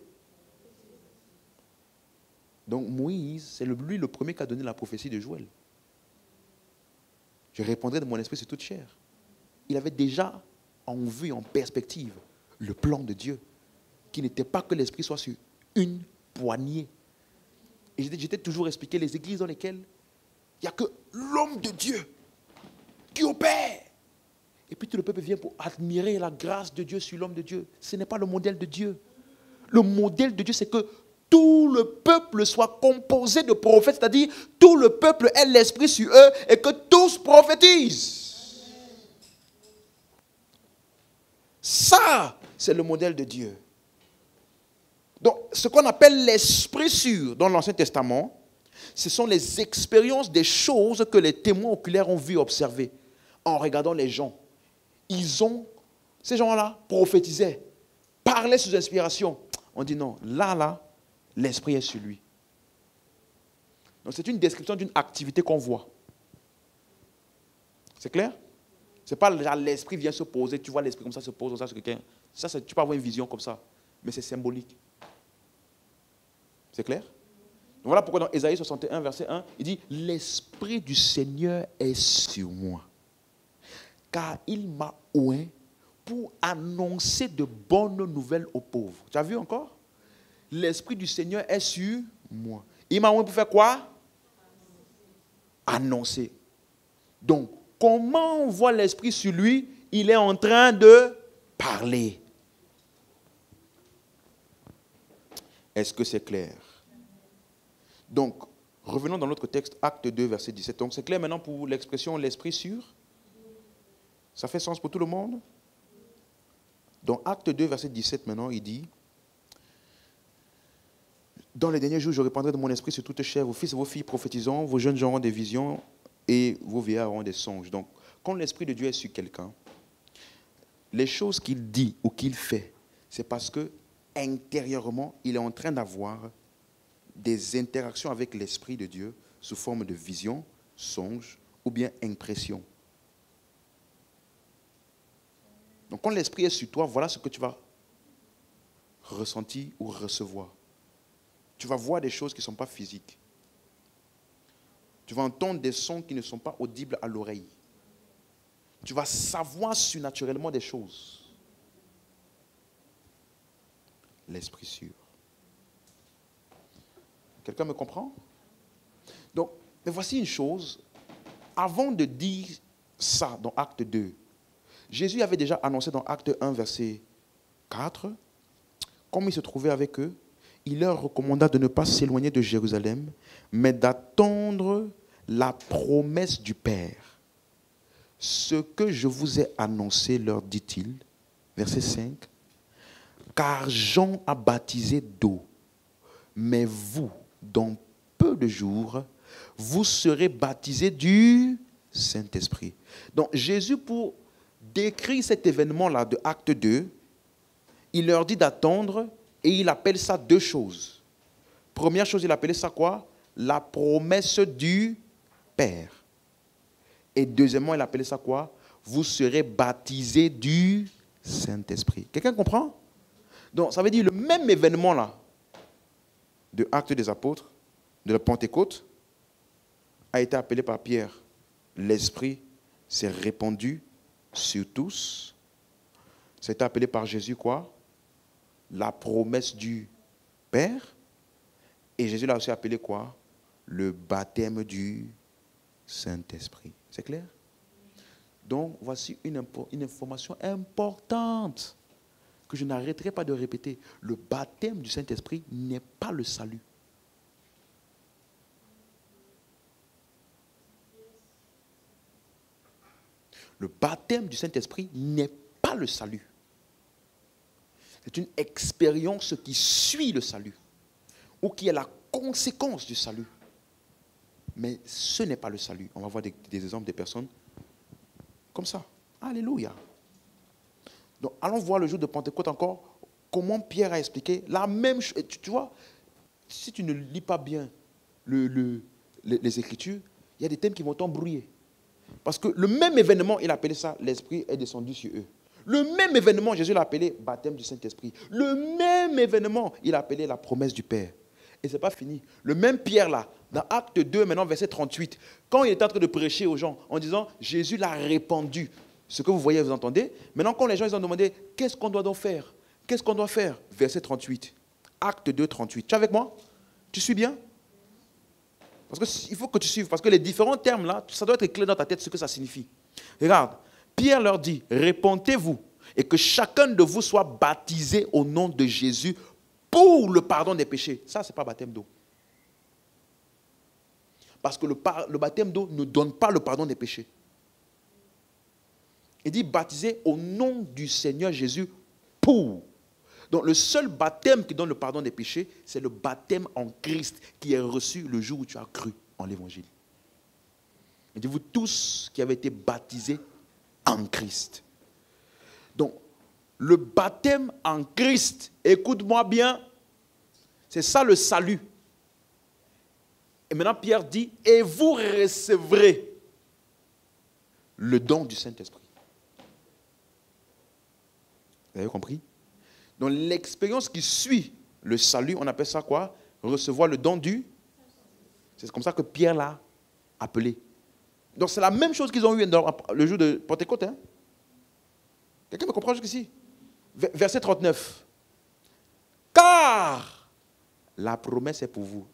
A: Donc, Moïse, c'est lui le premier qui a donné la prophétie de Joël. Je répondrai de mon esprit sur toute chair. Il avait déjà en vue, en perspective, le plan de Dieu, qui n'était pas que l'esprit soit sur une poignée. Et j'étais toujours expliqué les églises dans lesquelles il n'y a que l'homme de Dieu qui opère. Et puis tout le peuple vient pour admirer la grâce de Dieu sur l'homme de Dieu. Ce n'est pas le modèle de Dieu. Le modèle de Dieu, c'est que tout le peuple soit composé de prophètes, c'est-à-dire tout le peuple ait l'esprit sur eux et que tous prophétisent. Ça, c'est le modèle de Dieu. Donc, ce qu'on appelle l'esprit sûr dans l'Ancien Testament, ce sont les expériences des choses que les témoins oculaires ont vues observer en regardant les gens. Ces gens-là prophétisaient, parlaient sous inspiration. On dit non, là, l'esprit est sur lui. Donc c'est une description d'une activité qu'on voit. C'est clair? Ce n'est pas l'esprit vient se poser, tu vois l'esprit comme ça se pose, comme ça sur quelqu'un. Ça, tu peux avoir une vision comme ça, mais c'est symbolique. C'est clair? Donc voilà pourquoi dans Ésaïe 61, verset 1, il dit « L'esprit du Seigneur est sur moi, car il m'a oint pour annoncer de bonnes nouvelles aux pauvres. » Tu as vu encore? L'esprit du Seigneur est sur moi. Il m'a oint pour faire quoi? Annoncer. Donc, comment on voit l'esprit sur lui? Il est en train de parler. Est-ce que c'est clair? Donc, revenons dans notre texte, Acte 2, verset 17. Donc, c'est clair maintenant pour l'expression l'esprit sûr? Ça fait sens pour tout le monde? Dans Acte 2, verset 17, maintenant, il dit « Dans les derniers jours, je répandrai de mon esprit sur toute chair. Vos fils et vos filles prophétiseront, vos jeunes auront des visions et vos vieillards auront des songes. » Donc, quand l'esprit de Dieu est sur quelqu'un, les choses qu'il dit ou qu'il fait, c'est parce que intérieurement, il est en train d'avoir des interactions avec l'esprit de Dieu sous forme de vision, songe ou bien impression. Donc quand l'esprit est sur toi, voilà ce que tu vas ressentir ou recevoir. Tu vas voir des choses qui ne sont pas physiques. Tu vas entendre des sons qui ne sont pas audibles à l'oreille. Tu vas savoir surnaturellement des choses. L'esprit sûr. Quelqu'un me comprend? Donc, mais voici une chose. Avant de dire ça dans Acte 2, Jésus avait déjà annoncé dans Acte 1, verset 4, comme il se trouvait avec eux, il leur recommanda de ne pas s'éloigner de Jérusalem, mais d'attendre la promesse du Père. Ce que je vous ai annoncé, leur dit-il, verset 5, car Jean a baptisé d'eau, mais vous, dans peu de jours, vous serez baptisés du Saint-Esprit. Donc Jésus, pour décrire cet événement-là de Acte 2, il leur dit d'attendre et il appelle ça deux choses. Première chose, il appelait ça quoi? La promesse du Père. Et deuxièmement, il appelait ça quoi? Vous serez baptisés du Saint-Esprit. Quelqu'un comprend? Donc ça veut dire le même événement-là de Actes des Apôtres, de la Pentecôte, a été appelé par Pierre. L'Esprit s'est répandu sur tous. C'est appelé par Jésus quoi? La promesse du Père. Et Jésus l'a aussi appelé quoi? Le baptême du Saint-Esprit. C'est clair? Donc, voici une information importante que je n'arrêterai pas de répéter. Le baptême du Saint-Esprit n'est pas le salut. Le baptême du Saint-Esprit n'est pas le salut. C'est une expérience qui suit le salut, ou qui est la conséquence du salut. Mais ce n'est pas le salut. On va voir des exemples de personnes comme ça. Alléluia. Donc, allons voir le jour de Pentecôte encore, comment Pierre a expliqué la même chose. Tu vois, si tu ne lis pas bien les Écritures, il y a des thèmes qui vont t'embrouiller. Parce que le même événement, il appelait ça, l'Esprit est descendu sur eux. Le même événement, Jésus l'a appelé baptême du Saint-Esprit. Le même événement, il a appelé la promesse du Père. Et ce n'est pas fini. Le même Pierre là, dans Acte 2, maintenant verset 38, quand il était en train de prêcher aux gens en disant, Jésus l'a répandu. Ce que vous voyez, vous entendez. Maintenant, quand les gens ils ont demandé, qu'est-ce qu'on doit donc faire? Qu'est-ce qu'on doit faire? Verset 38. Acte 2, 38. Tu es avec moi? Tu suis bien? Parce qu'il faut que tu suives. Parce que les différents termes là, ça doit être clair dans ta tête ce que ça signifie. Regarde. Pierre leur dit, répentez-vous et que chacun de vous soit baptisé au nom de Jésus pour le pardon des péchés. Ça, ce n'est pas baptême d'eau. Parce que le baptême d'eau ne donne pas le pardon des péchés. Il dit, baptisé au nom du Seigneur Jésus pour. Donc le seul baptême qui donne le pardon des péchés, c'est le baptême en Christ qui est reçu le jour où tu as cru en l'évangile. Il dit, vous tous qui avez été baptisés en Christ. Donc, le baptême en Christ, écoute-moi bien, c'est ça le salut. Et maintenant, Pierre dit, et vous recevrez le don du Saint-Esprit. Vous avez compris? Donc, l'expérience qui suit le salut, on appelle ça quoi? Recevoir le don du... C'est comme ça que Pierre l'a appelé. Donc, c'est la même chose qu'ils ont eu dans le jour de Pentecôte. Hein? Quelqu'un me comprend jusqu'ici? Verset 39. Car la promesse est pour vous.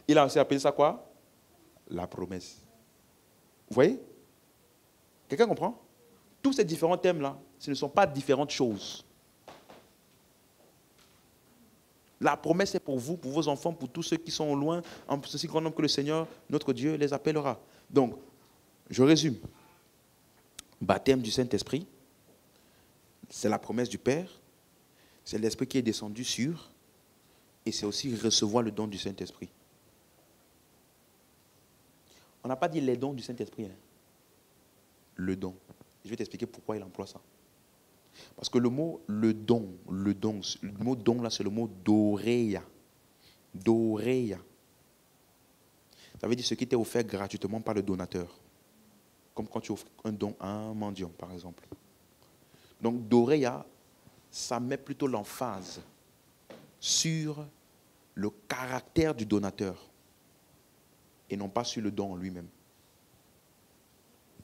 A: Il a aussi appelé ça quoi? La promesse. Vous voyez? Quelqu'un comprend? Tous ces différents thèmes-là, ce ne sont pas différentes choses. La promesse est pour vous, pour vos enfants, pour tous ceux qui sont au loin, en ceci grand nombre que le Seigneur, notre Dieu, les appellera. Donc, je résume. Baptême du Saint-Esprit, c'est la promesse du Père, c'est l'Esprit qui est descendu sur, et c'est aussi recevoir le don du Saint-Esprit. On n'a pas dit les dons du Saint-Esprit, hein. Le don. Je vais t'expliquer pourquoi il emploie ça. Parce que le mot le mot don là, c'est le mot doreia. Doreia. Ça veut dire ce qui t'est offert gratuitement par le donateur. Comme quand tu offres un don à un mendiant, par exemple. Donc, doreia, ça met plutôt l'emphase sur le caractère du donateur et non pas sur le don en lui-même.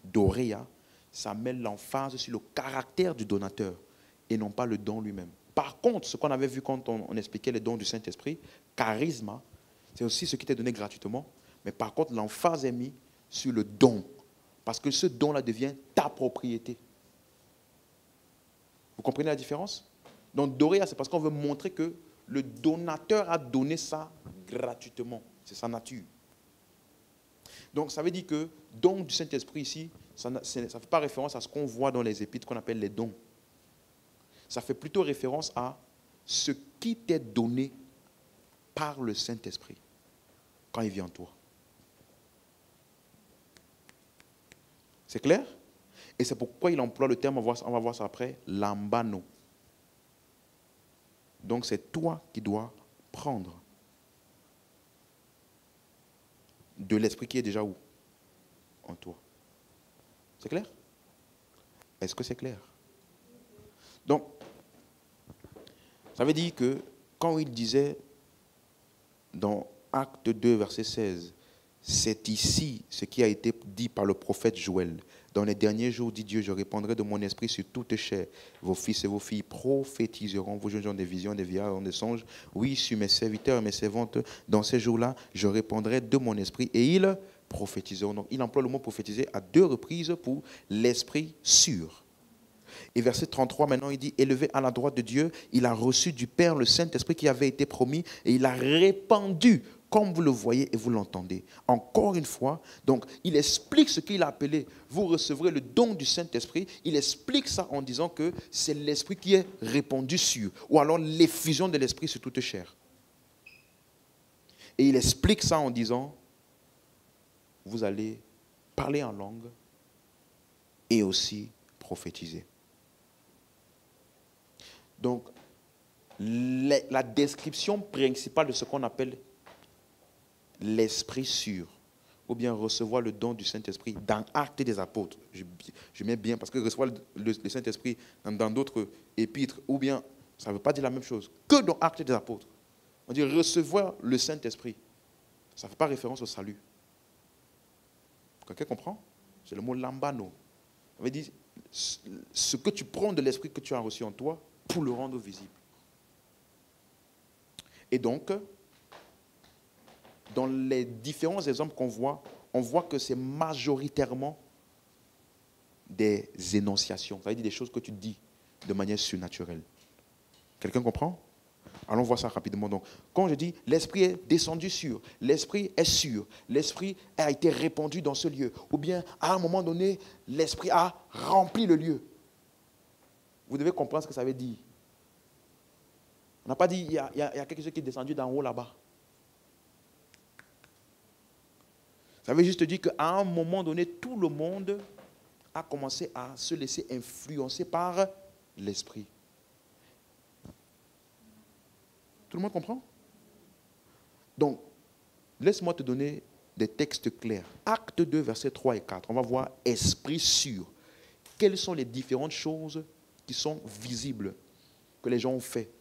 A: Doreia, ça met l'emphase sur le caractère du donateur et non pas le don lui-même. Par contre, ce qu'on avait vu quand on expliquait les dons du Saint-Esprit, charisme, c'est aussi ce qui t'est donné gratuitement, mais par contre, l'emphase est mise sur le don, parce que ce don-là devient ta propriété. Vous comprenez la différence? Donc, doréa, c'est parce qu'on veut montrer que le donateur a donné ça gratuitement. C'est sa nature. Donc, ça veut dire que don du Saint-Esprit ici, ça ne fait pas référence à ce qu'on voit dans les épîtres qu'on appelle les dons. Ça fait plutôt référence à ce qui t'est donné par le Saint-Esprit quand il vient en toi. C'est clair? Et c'est pourquoi il emploie le terme, on va voir ça après, lambano. Donc c'est toi qui dois prendre de l'esprit qui est déjà où? En toi. C'est clair? Est-ce que c'est clair? Donc, ça veut dire que quand il disait dans Acte 2, verset 16, c'est ici ce qui a été dit par le prophète Joël. Dans les derniers jours, dit Dieu, je répandrai de mon esprit sur toute chair. Vos fils et vos filles prophétiseront, vos jeunes gens des visions, des vieillards ont des songes. Oui, sur mes serviteurs et mes servantes, dans ces jours-là, je répandrai de mon esprit et ils prophétiseront. Donc, il emploie le mot prophétiser à 2 reprises pour l'esprit sûr. Et verset 33, maintenant, il dit, élevé à la droite de Dieu, il a reçu du Père le Saint-Esprit qui avait été promis et il a répandu, comme vous le voyez et vous l'entendez. Encore une fois, donc, il explique ce qu'il a appelé, vous recevrez le don du Saint-Esprit. Il explique ça en disant que c'est l'Esprit qui est répandu sur, ou alors l'effusion de l'Esprit sur toute chair. Et il explique ça en disant, vous allez parler en langue et aussi prophétiser. Donc, la description principale de ce qu'on appelle l'esprit sûr ou bien recevoir le don du Saint-Esprit dans Actes des Apôtres. Je mets bien parce que recevoir le Saint-Esprit dans d'autres épîtres, ou bien ça ne veut pas dire la même chose que dans Actes des Apôtres. On dit recevoir le Saint-Esprit. Ça ne fait pas référence au salut. Quelqu'un comprend? C'est le mot lambano. Ça veut dire ce que tu prends de l'Esprit que tu as reçu en toi pour le rendre visible. Et donc, dans les différents exemples qu'on voit, on voit que c'est majoritairement des énonciations. Ça veut dire des choses que tu dis de manière surnaturelle. Quelqu'un comprend? Allons voir ça rapidement. Donc, quand je dis l'Esprit est descendu sur, l'Esprit est sûr, l'Esprit a été répandu dans ce lieu, ou bien à un moment donné, l'Esprit a rempli le lieu. Vous devez comprendre ce que ça veut dire. On n'a pas dit il y a quelque chose qui est descendu d'en haut là-bas. Ça veut juste dire qu'à un moment donné, tout le monde a commencé à se laisser influencer par l'Esprit. Tout le monde comprend? Donc, laisse-moi te donner des textes clairs. Acte 2, versets 3 et 4. On va voir esprit sûr. Quelles sont les différentes choses qui sont visibles, que les gens ont fait,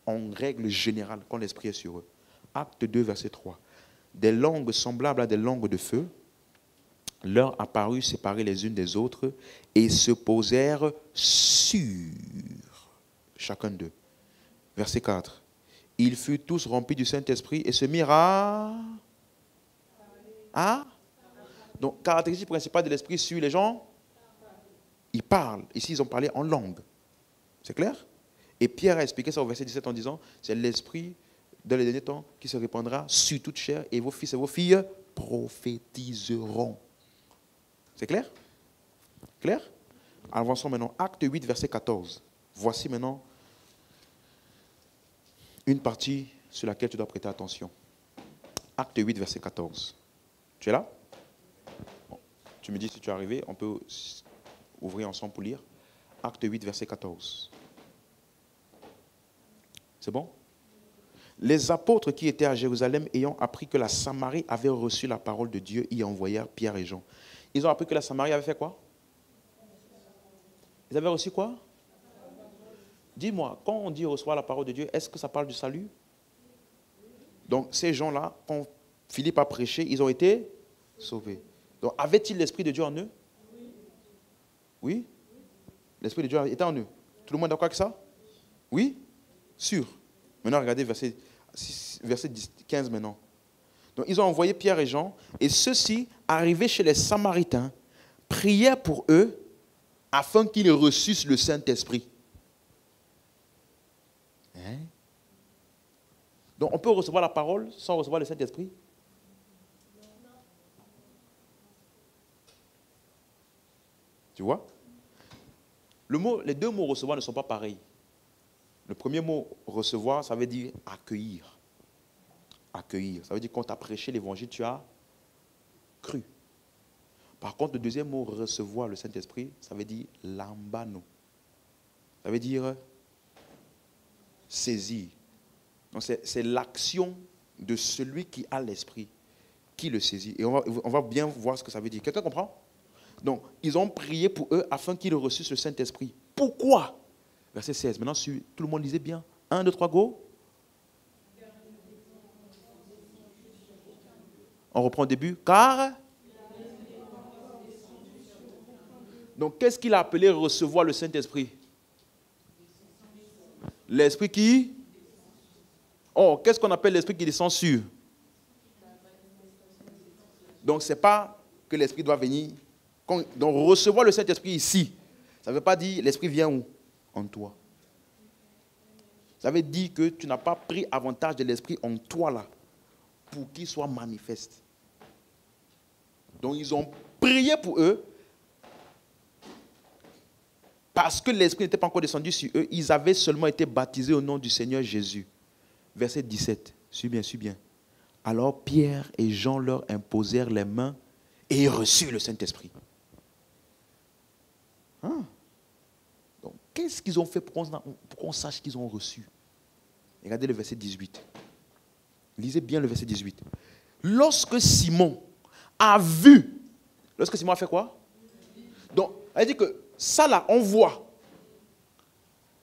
A: en règle générale, quand l'Esprit est sur eux? Acte 2, verset 3. Des langues semblables à des langues de feu leur apparurent séparées les unes des autres et se posèrent sur chacun d'eux. Verset 4. Ils furent tous remplis du Saint-Esprit et se mirent à... Donc, caractéristique principale de l'Esprit sur les gens, ils parlent. Ici, ils ont parlé en langue. C'est clair? Et Pierre a expliqué ça au verset 17 en disant, c'est l'Esprit dans les derniers temps qui se répandra sur toute chair et vos fils et vos filles prophétiseront. C'est clair? Clair? Avançons maintenant. Acte 8, verset 14. Voici maintenant une partie sur laquelle tu dois prêter attention. Acte 8, verset 14. Tu es là? Bon. Tu me dis si tu es arrivé, on peut ouvrir ensemble pour lire. Acte 8, verset 14. C'est bon? Les apôtres qui étaient à Jérusalem, ayant appris que la Samarie avait reçu la parole de Dieu, y envoyèrent Pierre et Jean. Ils ont appris que la Samarie avait fait quoi? Ils avaient reçu quoi? Dis-moi, quand on dit recevoir la parole de Dieu, est-ce que ça parle du salut? Donc, ces gens-là, quand Philippe a prêché, ils ont été sauvés. Donc, avait-il l'Esprit de Dieu en eux? Oui? L'Esprit de Dieu était en eux. Tout le monde est d'accord avec ça? Oui? Sûr. Maintenant, regardez verset 15 maintenant. Donc, ils ont envoyé Pierre et Jean, et ceux-ci, arrivés chez les Samaritains, prièrent pour eux afin qu'ils reçussent le Saint-Esprit. Hein? Donc, on peut recevoir la parole sans recevoir le Saint-Esprit? Tu vois? Les deux mots recevoir ne sont pas pareils. Le premier mot recevoir, ça veut dire accueillir. Accueillir. Ça veut dire quand tu as prêché l'évangile, tu as cru. Par contre, le deuxième mot recevoir le Saint-Esprit, ça veut dire lambano. Ça veut dire saisir. Donc c'est l'action de celui qui a l'Esprit, qui le saisit. Et on va bien voir ce que ça veut dire. Quelqu'un comprend? Donc, ils ont prié pour eux afin qu'ils reçussent le Saint-Esprit. Pourquoi? Verset 16. Maintenant, tout le monde lisait bien. 1, 2, 3, go. On reprend au début. Car. Donc, qu'est-ce qu'il a appelé recevoir le Saint-Esprit? L'Esprit qui? Oh, qu'est-ce qu'on appelle l'Esprit qui descend sur? Donc, ce n'est pas que l'Esprit doit venir. Donc, recevoir le Saint-Esprit ici, ça ne veut pas dire l'Esprit vient où? En toi. Ça veut dire que tu n'as pas pris avantage de l'Esprit en toi là, pour qu'il soit manifeste. Donc, ils ont prié pour eux, parce que l'Esprit n'était pas encore descendu sur eux, ils avaient seulement été baptisés au nom du Seigneur Jésus. Verset 17, suis bien. Alors Pierre et Jean leur imposèrent les mains et reçurent le Saint-Esprit. Hein? Donc, qu'est-ce qu'ils ont fait pour qu'on sache qu'ils ont reçu? Regardez le verset 18. Lisez bien le verset 18. Lorsque Simon a vu. Lorsque Simon a fait quoi? Donc, elle dit que ça là, on voit.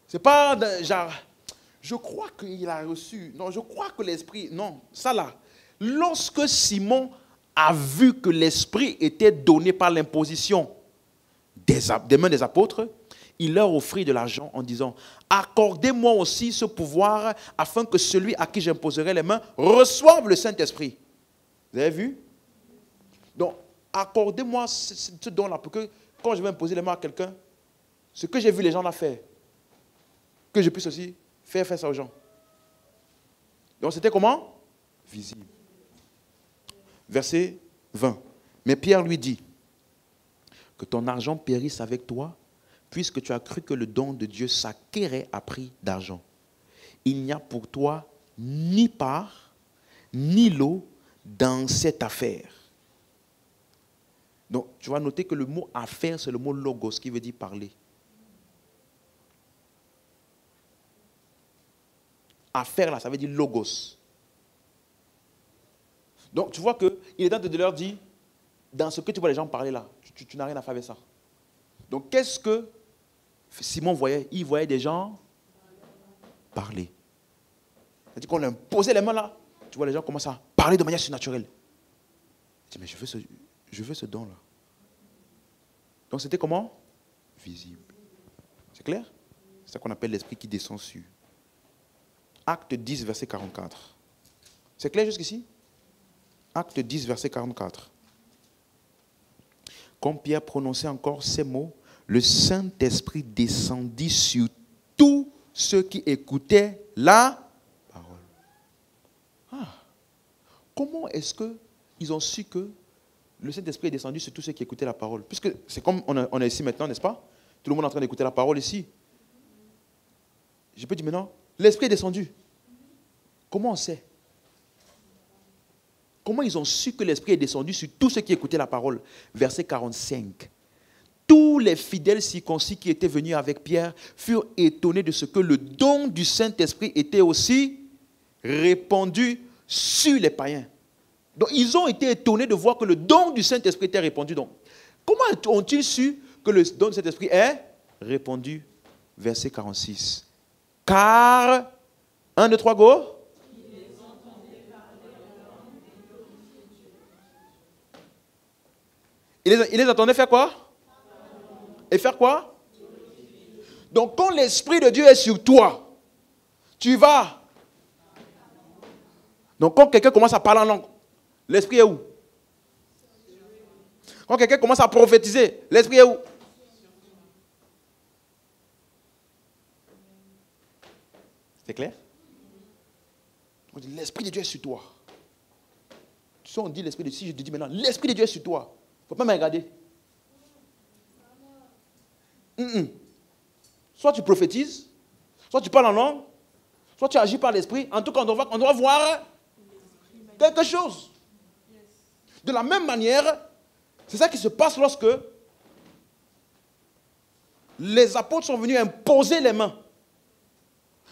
A: C'est pas genre, je crois qu'il a reçu. Non, je crois que l'esprit. Non, ça là. Lorsque Simon a vu que l'esprit était donné par l'imposition des mains des apôtres, il leur offrit de l'argent en disant, accordez-moi aussi ce pouvoir afin que celui à qui j'imposerai les mains reçoive le Saint-Esprit. Vous avez vu? Donc, accordez-moi ce don-là pour que quand je vais imposer les mains à quelqu'un, ce que j'ai vu les gens là faire, que je puisse aussi faire ça aux gens. Donc, c'était comment? Visible. Verset 20. Mais Pierre lui dit, que ton argent périsse avec toi, puisque tu as cru que le don de Dieu s'acquérait à prix d'argent. Il n'y a pour toi ni part, ni lot dans cette affaire. Donc, tu vas noter que le mot affaire, c'est le mot logos, qui veut dire parler. Affaire, là, ça veut dire logos. Donc, tu vois qu'il est temps de leur dire, dans ce que tu vois les gens parler là, tu n'as rien à faire avec ça. Donc, qu'est-ce que Simon voyait? Il voyait des gens parler. C'est-à-dire qu'on leur imposait les mains là, tu vois les gens commencent à parler de manière surnaturelle. Il dit, mais je veux ce don-là. Donc, c'était comment? Visible. C'est clair? C'est ça qu'on appelle l'esprit qui descend sur. Acte 10, verset 44. C'est clair jusqu'ici? Acte 10, verset 44. Comme Pierre prononçait encore ces mots, le Saint-Esprit descendit sur tous ceux qui écoutaient la parole. Ah, comment est-ce qu'ils ont su que le Saint-Esprit est descendu sur tous ceux qui écoutaient la parole? Puisque c'est comme on est ici maintenant, n'est-ce pas? Tout le monde est en train d'écouter la parole ici. Je peux dire maintenant, l'Esprit est descendu. Comment on sait? Comment ils ont su que l'Esprit est descendu sur tous ceux qui écoutaient la parole? Verset 45. Tous les fidèles circoncis qui étaient venus avec Pierre furent étonnés de ce que le don du Saint-Esprit était aussi répandu sur les païens. Donc, ils ont été étonnés de voir que le don du Saint-Esprit était répandu. Donc, comment ont-ils su que le don du Saint-Esprit est répandu? Verset 46. Car, 1, 2, 3, go. Il les entendait faire quoi? Et faire quoi? Donc, quand l'Esprit de Dieu est sur toi, tu vas. Donc, quand quelqu'un commence à parler en langue, l'Esprit est où? Quand quelqu'un commence à prophétiser, l'Esprit est où? C'est clair? L'Esprit de Dieu est sur toi. Si on dit l'Esprit de Dieu, si je te dis maintenant, l'Esprit de Dieu est sur toi, il ne faut pas me regarder. Soit tu prophétises, soit tu parles en langue, soit tu agis par l'Esprit. En tout cas, on doit voir quelque chose. De la même manière, c'est ça qui se passe lorsque les apôtres sont venus imposer les mains.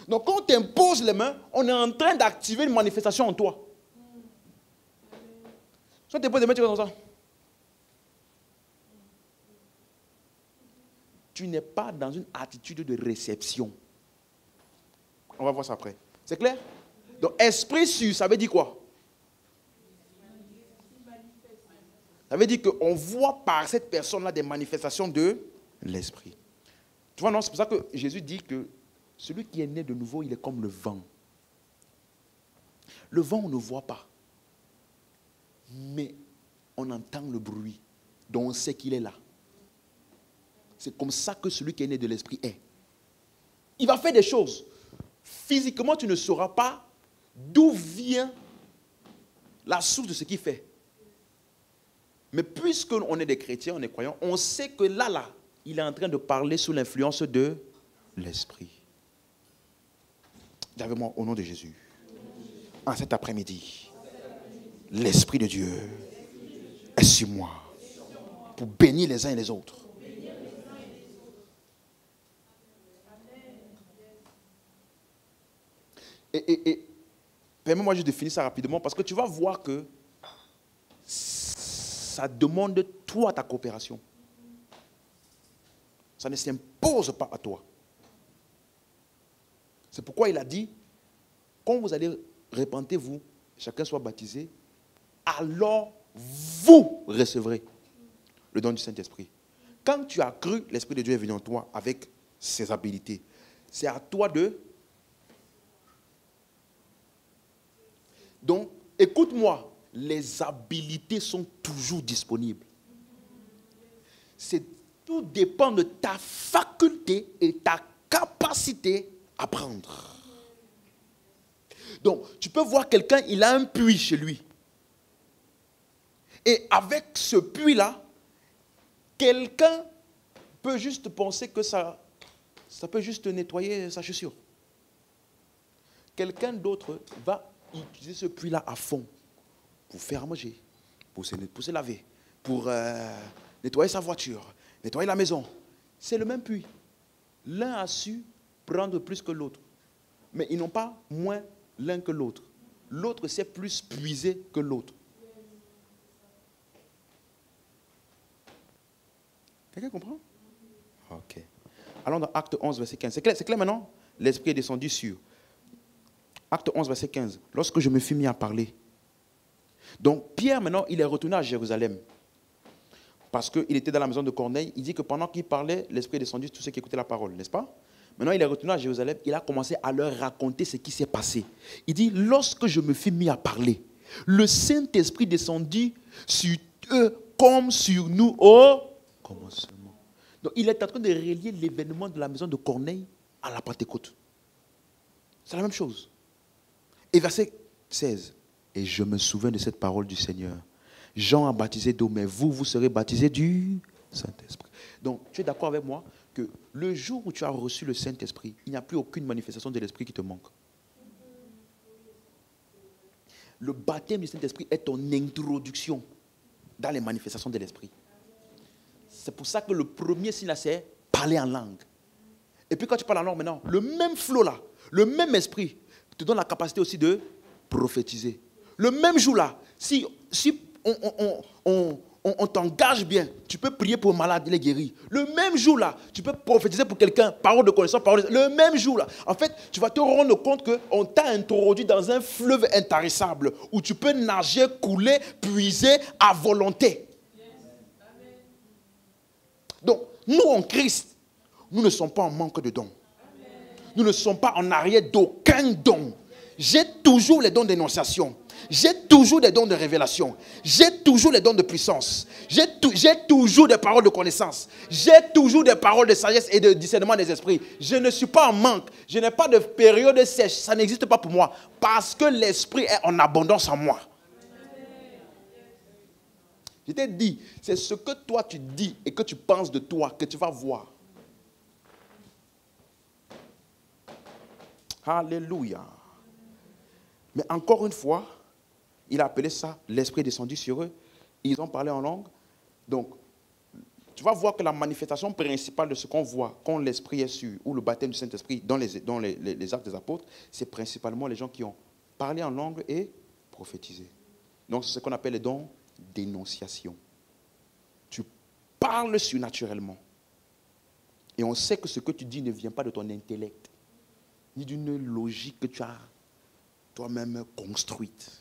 A: Donc, quand tu imposes les mains, on est en train d'activer une manifestation en toi. Soit tu imposes les mains, tu vas comme ça. Tu n'es pas dans une attitude de réception. On va voir ça après. C'est clair? Donc, esprit sûr, ça veut dire quoi? Ça veut dire qu'on voit par cette personne-là des manifestations de l'esprit. Tu vois, non, c'est pour ça que Jésus dit que celui qui est né de nouveau, il est comme le vent. Le vent, on ne voit pas. Mais on entend le bruit, donc on sait qu'il est là. C'est comme ça que celui qui est né de l'esprit est. Il va faire des choses. Physiquement, tu ne sauras pas d'où vient la source de ce qu'il fait. Mais puisqu'on est des chrétiens, on est croyants, on sait que là, il est en train de parler sous l'influence de l'esprit. Dis avec moi, au nom de Jésus. En cet après-midi, l'Esprit de Dieu est sur moi pour bénir les uns et les autres. Et permets-moi juste de finir ça rapidement parce que tu vas voir que ça demande toi ta coopération. Ça ne s'impose pas à toi. C'est pourquoi il a dit, quand vous allez repentez-vous, chacun soit baptisé, alors vous recevrez le don du Saint-Esprit. Quand tu as cru, l'Esprit de Dieu est venu en toi avec ses habilités. C'est à toi de... Donc, écoute-moi, les habilités sont toujours disponibles. Tout dépend de ta faculté et ta capacité à prendre. Donc, tu peux voir quelqu'un, il a un puits chez lui. Et avec ce puits-là, quelqu'un peut juste penser que ça peut juste nettoyer sa chaussure. Quelqu'un d'autre va utiliser ce puits-là à fond pour faire à manger, pour se laver, pour nettoyer sa voiture, nettoyer la maison. C'est le même puits. L'un a su prendre plus que l'autre. Mais ils n'ont pas moins l'un que l'autre. L'autre s'est plus puisé que l'autre. Quelqu'un comprend? Ok. Allons dans Acte 11, verset 15. C'est clair maintenant? L'Esprit est descendu sur. Acte 11, verset 15. Lorsque je me fus mis à parler. Donc Pierre, maintenant, il est retourné à Jérusalem. Parce qu'il était dans la maison de Corneille. Il dit que pendant qu'il parlait, l'Esprit est descendu sur tous ceux qui écoutaient la parole, n'est-ce pas? Maintenant, il est retourné à Jérusalem. Il a commencé à leur raconter ce qui s'est passé. Il dit, lorsque je me fus mis à parler, le Saint-Esprit descendit sur eux comme sur nous au commencement. Donc, il est en train de relier l'événement de la maison de Corneille à la Pentecôte. C'est la même chose. Et verset 16. Et je me souviens de cette parole du Seigneur. Jean a baptisé d'eau, mais vous serez baptisés du Saint-Esprit. Donc, tu es d'accord avec moi que le jour où tu as reçu le Saint-Esprit, il n'y a plus aucune manifestation de l'Esprit qui te manque. Le baptême du Saint-Esprit est ton introduction dans les manifestations de l'Esprit. C'est pour ça que le premier signe, c'est parler en langue. Et puis quand tu parles en langue maintenant, le même flot là, le même esprit te donne la capacité aussi de prophétiser. Le même jour là, si on t'engage bien, tu peux prier pour un malade, il est guéri. Le même jour là, tu peux prophétiser pour quelqu'un, parole de connaissance, le même jour là. En fait, tu vas te rendre compte qu'on t'a introduit dans un fleuve intarissable où tu peux nager, couler, puiser à volonté. Donc, nous en Christ, nous ne sommes pas en manque de dons. Nous ne sommes pas en arrière d'aucun don. J'ai toujours les dons d'énonciation. J'ai toujours des dons de révélation. J'ai toujours les dons de puissance. J'ai toujours des paroles de connaissance. J'ai toujours des paroles de sagesse et de discernement des esprits. Je ne suis pas en manque. Je n'ai pas de période sèche. Ça n'existe pas pour moi. Parce que l'esprit est en abondance en moi. Je t'ai dit, c'est ce que toi tu dis et que tu penses de toi que tu vas voir. Alléluia. Mais encore une fois, il a appelé ça, l'Esprit est descendu sur eux. Ils ont parlé en langue. Donc, tu vas voir que la manifestation principale de ce qu'on voit quand l'Esprit est sur, ou le baptême du Saint-Esprit dans les actes des apôtres, c'est principalement les gens qui ont parlé en langue et prophétisé. Donc, c'est ce qu'on appelle les dons d'énonciation. Tu parles surnaturellement. Et on sait que ce que tu dis ne vient pas de ton intellect, ni d'une logique que tu as toi-même construite.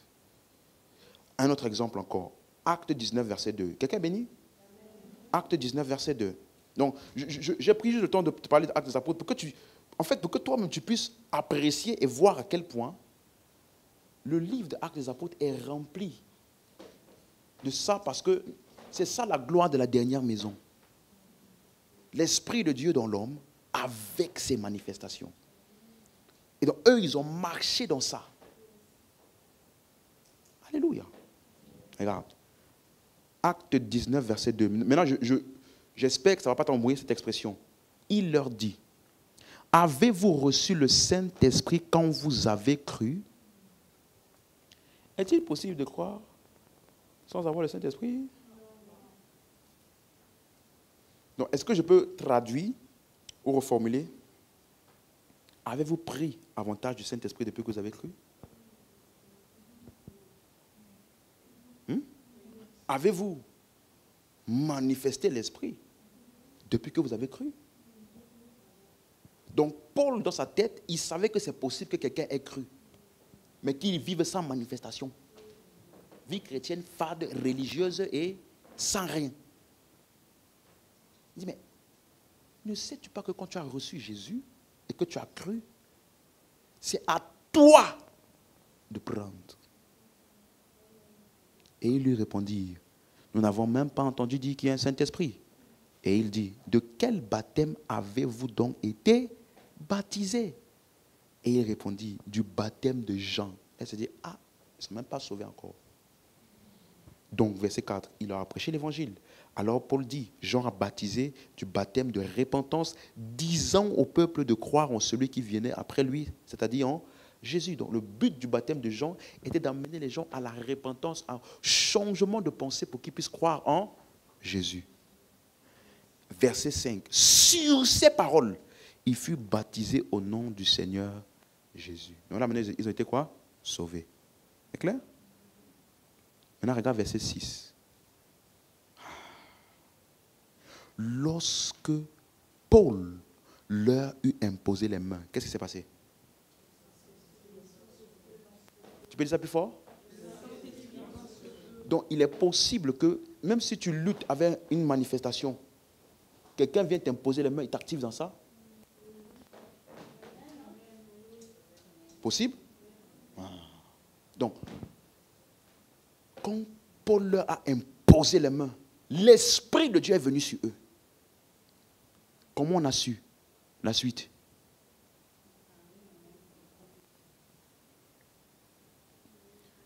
A: Un autre exemple encore. Acte 19, verset 2. Quelqu'un est béni? Acte 19, verset 2. Donc, j'ai pris juste le temps de te parler d'actes des apôtres pour que toi-même tu puisses apprécier et voir à quel point le livre des actes des apôtres est rempli de ça, parce que c'est ça la gloire de la dernière maison. L'Esprit de Dieu dans l'homme avec ses manifestations. Et donc, eux, ils ont marché dans ça. Alléluia. Regarde. Acte 19, verset 2. Maintenant, j'espère que ça ne va pas t'embrouiller cette expression. Il leur dit, avez-vous reçu le Saint-Esprit quand vous avez cru? Est-il possible de croire sans avoir le Saint-Esprit? Donc, est-ce que je peux traduire ou reformuler? Avez-vous pris avantage du Saint-Esprit depuis que vous avez cru? Avez-vous manifester l'esprit depuis que vous avez cru. Donc Paul, dans sa tête, il savait que c'est possible que quelqu'un ait cru, mais qu'il vive sans manifestation. Vie chrétienne fade, religieuse et sans rien. Il dit, mais ne sais-tu pas que quand tu as reçu Jésus et que tu as cru, c'est à toi de prendre. Et il lui répondit, nous n'avons même pas entendu dire qu'il y a un Saint-Esprit. Et il dit, de quel baptême avez-vous donc été baptisés? Et il répondit, du baptême de Jean. Elle se dit, ah, ils ne sont même pas sauvés encore. Donc, verset 4, il leur a prêché l'évangile. Alors Paul dit, Jean a baptisé du baptême de repentance, disant au peuple de croire en celui qui venait après lui, c'est-à-dire en Jésus. Donc le but du baptême de Jean était d'amener les gens à la repentance, à un changement de pensée pour qu'ils puissent croire en Jésus. Verset 5, sur ces paroles, il fut baptisé au nom du Seigneur Jésus. Donc là, maintenant, ils ont été quoi? Sauvés. C'est clair? Maintenant, regarde verset 6. Lorsque Paul leur eut imposé les mains, qu'est-ce qui s'est passé? Tu peux dire ça plus fort? Donc, il est possible que, même si tu luttes avec une manifestation, quelqu'un vient t'imposer les mains, il t'active dans ça? Possible? Donc, quand Paul leur a imposé les mains, l'Esprit de Dieu est venu sur eux. Comment on a su la suite?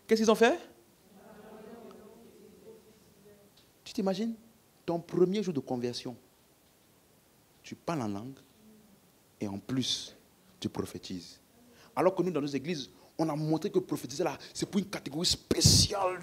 A: Qu'est-ce qu'ils ont fait? Tu t'imagines? Ton premier jour de conversion, tu parles en langue et en plus, tu prophétises. Alors que nous, dans nos églises, on a montré que prophétiser là, c'est pour une catégorie spéciale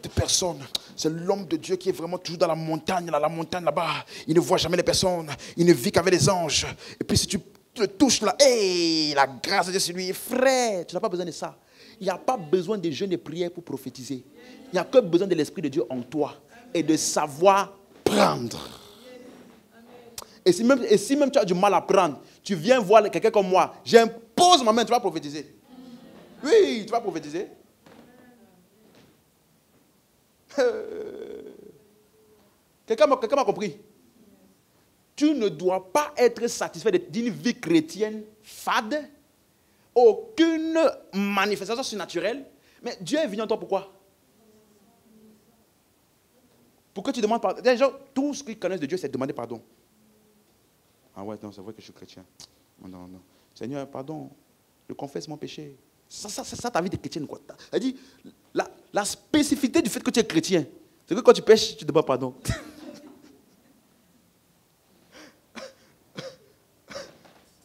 A: de personnes. C'est l'homme de Dieu qui est vraiment toujours dans la montagne là-bas. Il ne voit jamais les personnes. Il ne vit qu'avec les anges. Et puis si tu le touches là, hey, la grâce de Dieu sur lui, frère, tu n'as pas besoin de ça. Il n'y a pas besoin de jeûne et prière pour prophétiser. Il n'y a que besoin de l'Esprit de Dieu en toi et de savoir prendre. Et si même tu as du mal à prendre, tu viens voir quelqu'un comme moi, j'impose ma main, tu vas prophétiser. Oui, tu vas prophétiser. Quelqu'un m'a compris. Tu ne dois pas être satisfait d'une vie chrétienne fade, aucune manifestation surnaturelle. Mais Dieu est venu en toi pourquoi? Pour que tu demandes pardon. Les gens, tout ce qu'ils connaissent de Dieu, c'est de demander pardon. Ah ouais, non, c'est vrai que je suis chrétien. Non. Seigneur, pardon, je confesse mon péché. Ça, ta vie de chrétienne, quoi. Elle dit, la spécificité du fait que tu es chrétien, c'est que quand tu pêches, tu demandes pardon.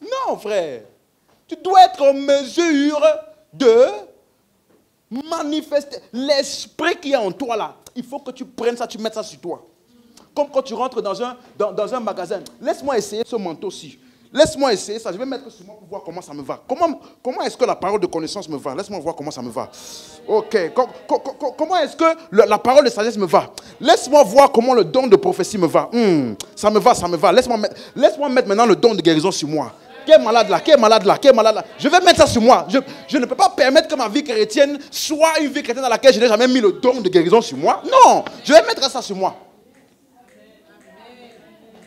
A: Non, frère. Tu dois être en mesure de manifester l'esprit qui est en toi là. Il faut que tu prennes ça, tu mettes ça sur toi. Comme quand tu rentres dans un magasin. Laisse-moi essayer ce manteau-ci. Laisse-moi essayer ça. Je vais mettre sur moi pour voir comment ça me va. Comment est-ce que la parole de connaissance me va? Laisse-moi voir comment ça me va. Ok. Comment est-ce que la parole de sagesse me va? Laisse-moi voir comment le don de prophétie me va. Ça me va. Laisse-moi mettre maintenant le don de guérison sur moi. Qui est malade là? Je vais mettre ça sur moi. Je ne peux pas permettre que ma vie chrétienne soit une vie chrétienne dans laquelle je n'ai jamais mis le don de guérison sur moi. Non, je vais mettre ça sur moi.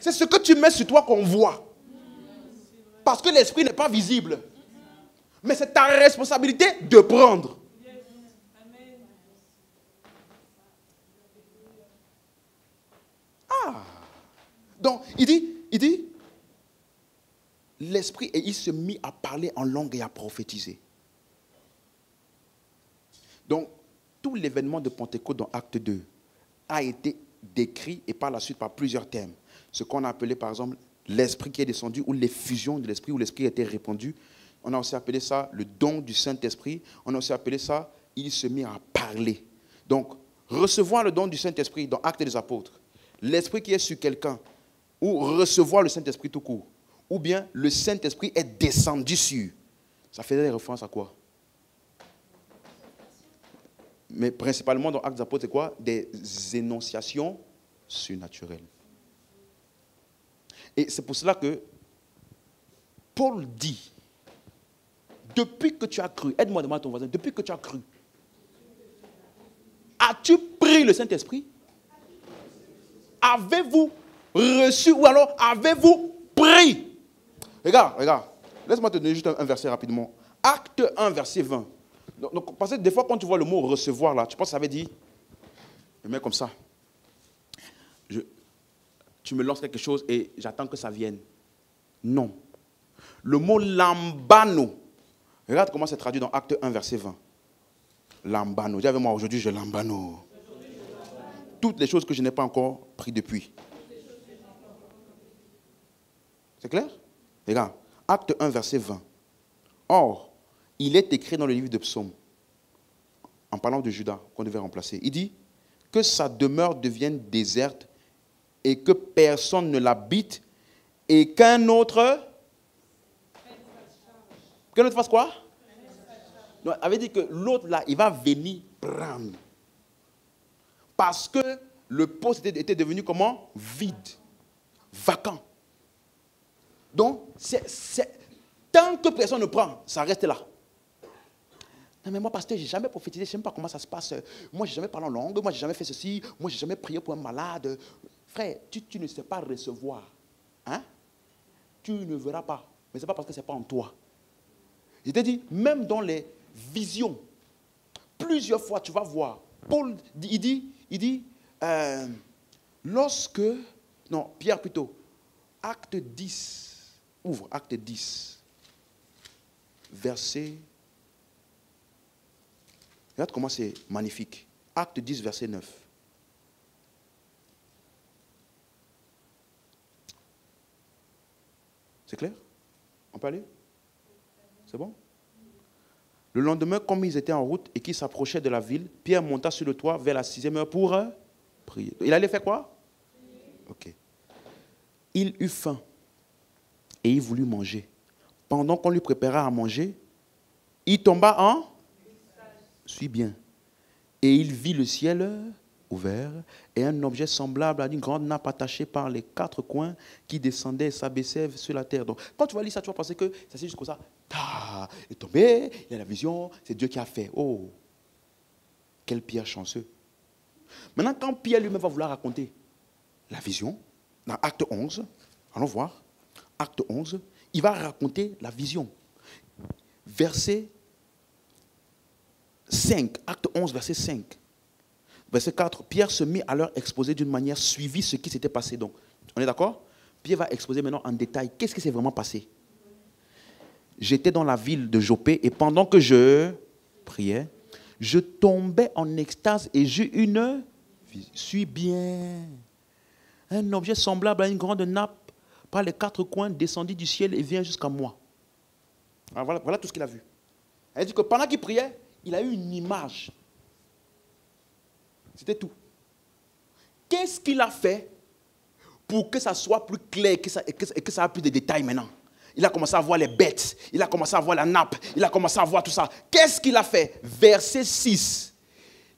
A: C'est ce que tu mets sur toi qu'on voit. Parce que l'esprit n'est pas visible. Mais c'est ta responsabilité de prendre. Donc, il dit, l'esprit, et il se mit à parler en langue et à prophétiser. Donc, tout l'événement de Pentecôte dans Acte 2 a été décrit et par la suite par plusieurs thèmes. Ce qu'on a appelé par exemple l'esprit qui est descendu ou l'effusion de l'esprit, où l'esprit a été répandu. On a aussi appelé ça le don du Saint-Esprit. On a aussi appelé ça, il se mit à parler. Donc, recevoir le don du Saint-Esprit dans Actes des Apôtres, l'esprit qui est sur quelqu'un, ou recevoir le Saint-Esprit tout court, ou bien le Saint-Esprit est descendu sur. Ça faisait référence à quoi? Mais principalement dans Actes des Apôtres, c'est quoi? Des énonciations surnaturel. Et c'est pour cela que Paul dit, depuis que tu as cru, aide-moi à demander à ton voisin, depuis que tu as cru, as-tu pris le Saint-Esprit? Avez-vous reçu ou alors avez-vous pris? Regarde, laisse-moi te donner juste un verset rapidement. Acte 1, verset 20. Donc, parce que des fois, quand tu vois le mot recevoir là, tu penses que ça veut dire, je mets comme ça. Tu me lances quelque chose et j'attends que ça vienne. Non. Le mot lambano, regarde comment c'est traduit dans Acte 1, verset 20. Lambano. Dis avec moi, aujourd'hui je lambano. Toutes les choses que je n'ai pas encore pris depuis. C'est clair? Regarde, Acte 1, verset 20. Or, il est écrit dans le livre de Psaumes, en parlant de Judas, qu'on devait remplacer. Il dit que sa demeure devienne déserte et que personne ne l'habite et qu'un autre fasse quoi? Donc, il avait dit que l'autre là, il va venir prendre. Parce que le poste était devenu comment? Vide, vacant. Donc, tant que personne ne prend, ça reste là. Non, mais moi, pasteur, je n'ai jamais prophétisé, je ne sais même pas comment ça se passe. Moi, je n'ai jamais parlé en langue, moi, je n'ai jamais fait ceci, moi, je n'ai jamais prié pour un malade. Frère, tu ne sais pas recevoir. Hein? Tu ne verras pas. Mais ce n'est pas parce que ce n'est pas en toi. Je t'ai dit, même dans les visions, plusieurs fois, tu vas voir. Paul, il dit, lorsque, non, Pierre plutôt, acte 10, ouvre acte 10, verset, regarde comment c'est magnifique. Acte 10, verset 9. C'est clair? On peut aller? C'est bon? Le lendemain, comme ils étaient en route et qu'ils s'approchaient de la ville, Pierre monta sur le toit vers la 6e heure pour prier. Il allait faire quoi? Ok. Il eut faim et il voulut manger. Pendant qu'on lui prépara à manger, il tomba en... Suis bien. Et il vit le ciel ouvert et un objet semblable à une grande nappe attachée par les 4 coins qui descendait et s'abaissait sur la terre. Donc, quand tu vas lire ça, tu vas penser que ça c'est juste comme ça. Ah, il est tombé, il a la vision, c'est Dieu qui a fait. Oh, quel Pierre chanceux. Maintenant, quand Pierre lui-même va vouloir raconter la vision, dans Acte 11, allons voir, Acte 11, il va raconter la vision. Verset 5, Acte 11, verset 5. Verset 4, Pierre se mit à leur exposer d'une manière suivie ce qui s'était passé. Donc, on est d'accord? Pierre va exposer maintenant en détail qu'est-ce qui s'est vraiment passé. J'étais dans la ville de Joppé et pendant que je priais, je tombais en extase et j'eus une vision. Suis bien. Un objet semblable à une grande nappe par les 4 coins descendit du ciel et vient jusqu'à moi. Alors voilà tout ce qu'il a vu. Elle dit que pendant qu'il priait, il a eu une image. C'était tout. Qu'est-ce qu'il a fait pour que ça soit plus clair et que ça ait plus de détails maintenant? Il a commencé à voir les bêtes, il a commencé à voir la nappe, il a commencé à voir tout ça. Qu'est-ce qu'il a fait? Verset 6.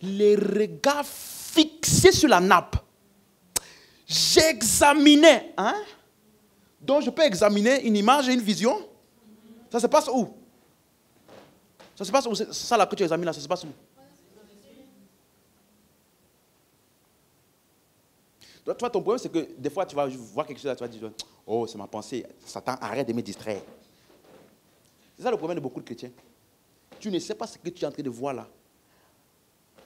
A: Les regards fixés sur la nappe. J'examinais. Hein? Donc je peux examiner une image et une vision. Ça se passe où? Ça se passe où? C'est ça là que tu examines là, ça se passe où? Toi, ton problème, c'est que des fois, tu vas voir quelque chose là, tu vas dire, oh, c'est ma pensée. Satan, arrête de me distraire. C'est ça le problème de beaucoup de chrétiens. Tu ne sais pas ce que tu es en train de voir là.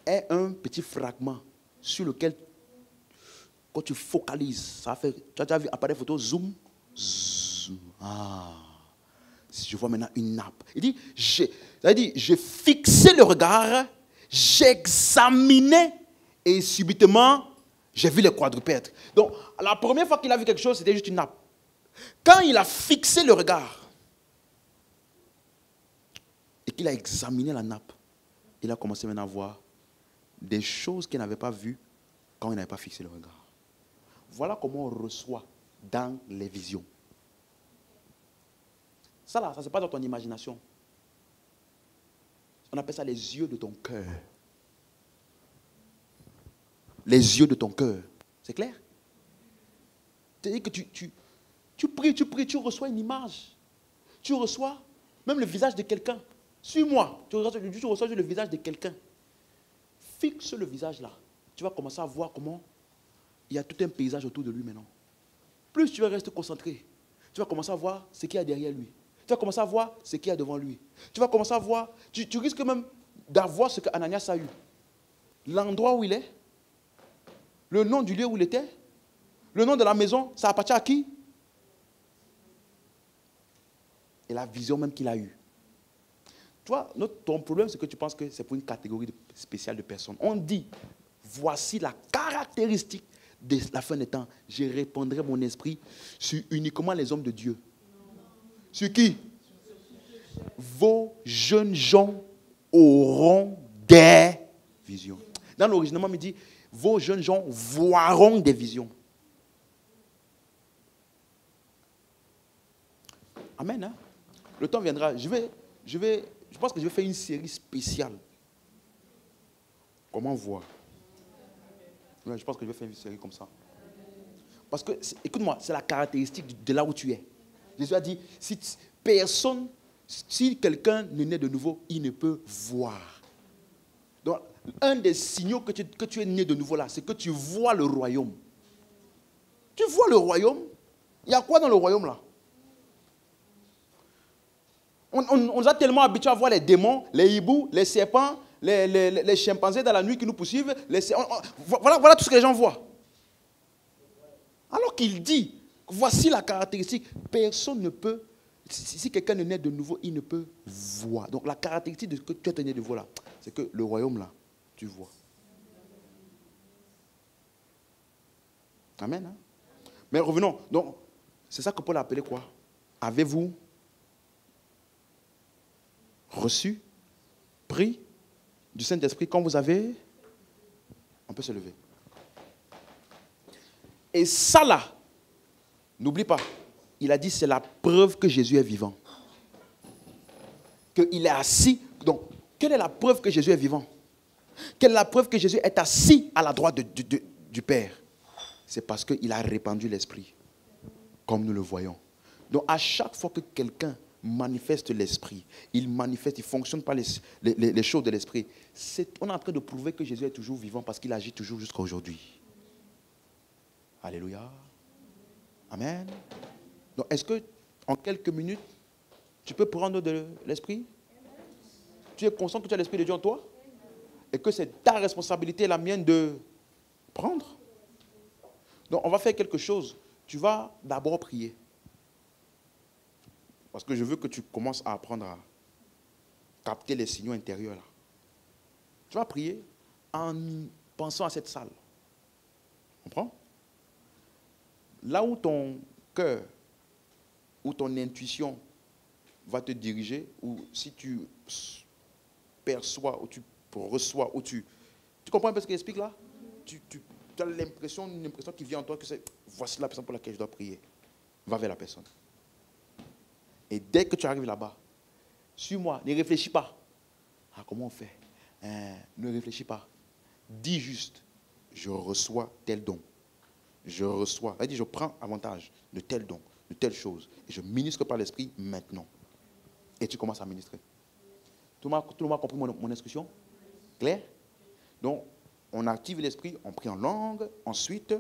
A: Est un petit fragment sur lequel, quand tu focalises, ça fait, tu as déjà vu appareil photo, zoom, zoom. Ah, si je vois maintenant une nappe. Il dit, j'ai fixé le regard, j'examinais et subitement, j'ai vu les quadrupèdes. Donc, la première fois qu'il a vu quelque chose, c'était juste une nappe. Quand il a fixé le regard et qu'il a examiné la nappe, il a commencé maintenant à voir des choses qu'il n'avait pas vues quand il n'avait pas fixé le regard. Voilà comment on reçoit dans les visions. Ça là, ça ne se passe dans ton imagination. On appelle ça les yeux de ton cœur. Les yeux de ton cœur. C'est clair? C'est-à-dire que tu pries, tu reçois une image. Tu reçois même le visage de quelqu'un. Suis-moi. Tu reçois le visage de quelqu'un. Fixe le visage là. Tu vas commencer à voir comment il y a tout un paysage autour de lui maintenant. Plus tu vas rester concentré, tu vas commencer à voir ce qu'il y a derrière lui. Tu vas commencer à voir ce qu'il y a devant lui. Tu vas commencer à voir, tu risques même d'avoir ce qu'Ananias a eu. L'endroit où il est, le nom du lieu où il était, le nom de la maison, ça appartient à qui? Et la vision même qu'il a eue. Tu vois, ton problème, c'est que tu penses que c'est pour une catégorie spéciale de personnes. On dit, voici la caractéristique de la fin des temps. Je répandrai mon esprit sur uniquement les hommes de Dieu. Sur qui? Vos jeunes gens auront des visions. Dans l'original, il dit, vos jeunes gens voiront des visions. Amen. Hein? Le temps viendra. Je pense que je vais faire une série spéciale. Comment voir? Ouais, je pense que je vais faire une série comme ça. Parce que, écoute-moi, c'est la caractéristique de là où tu es. Jésus a dit, si quelqu'un ne naît de nouveau, il ne peut voir. Donc, un des signaux que tu es né de nouveau là, c'est que tu vois le royaume. Tu vois le royaume? Il y a quoi dans le royaume là? On nous a tellement habitués à voir les démons, les hiboux, les serpents, les chimpanzés dans la nuit qui nous poursuivent. Voilà tout ce que les gens voient. Alors qu'il dit, voici la caractéristique. Personne ne peut, si quelqu'un ne naît de nouveau, il ne peut voir. Donc la caractéristique de ce que tu es né de nouveau là, c'est que le royaume là, tu vois. Amen. Hein? Mais revenons. Donc, c'est ça que Paul a appelé quoi? Avez-vous reçu, pris du Saint-Esprit quand vous avez... On peut se lever. Et ça là, n'oublie pas, il a dit c'est la preuve que Jésus est vivant. Qu'il est assis. Donc, quelle est la preuve que Jésus est vivant? Quelle est la preuve que Jésus est assis à la droite du Père? C'est parce qu'il a répandu l'Esprit, comme nous le voyons. Donc, à chaque fois que quelqu'un manifeste l'Esprit, il fonctionne par les choses de l'Esprit. On est en train de prouver que Jésus est toujours vivant parce qu'il agit toujours jusqu'à aujourd'hui. Alléluia. Amen. Donc, est-ce que en quelques minutes, tu peux prendre de l'Esprit? Tu es conscient que tu as l'Esprit de Dieu en toi? Et que c'est ta responsabilité et la mienne de prendre? Donc, on va faire quelque chose. Tu vas d'abord prier. Parce que je veux que tu commences à apprendre à capter les signaux intérieurs là. Tu vas prier en pensant à cette salle. Tu comprends? Là où ton cœur, où ton intuition va te diriger, ou si tu perçois, ou tu reçois, ou tu comprends un peu ce qu'il explique là? Tu as l'impression, une impression qui vient en toi que c'est, voici la personne pour laquelle je dois prier. Va vers la personne. Et dès que tu arrives là-bas, suis-moi, ne réfléchis pas. Ah, comment on fait? Ne réfléchis pas. Dis juste, je reçois tel don. Je reçois, je prends avantage de tel don, de telle chose. Et je ministre par l'Esprit maintenant. Et tu commences à ministrer. Tout le monde a compris mon instruction? Clair? Donc, on active l'Esprit, on prie en langue. Ensuite,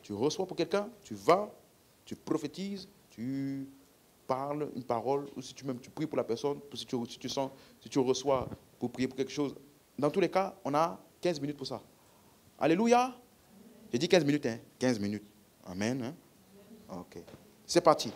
A: tu reçois pour quelqu'un, tu vas, tu prophétises, tu parles une parole, ou si tu pries pour la personne, si tu reçois pour prier pour quelque chose. Dans tous les cas, on a 15 minutes pour ça. Alléluia. J'ai dit 15 minutes, hein? 15 minutes. Amen. Hein? Ok. C'est parti.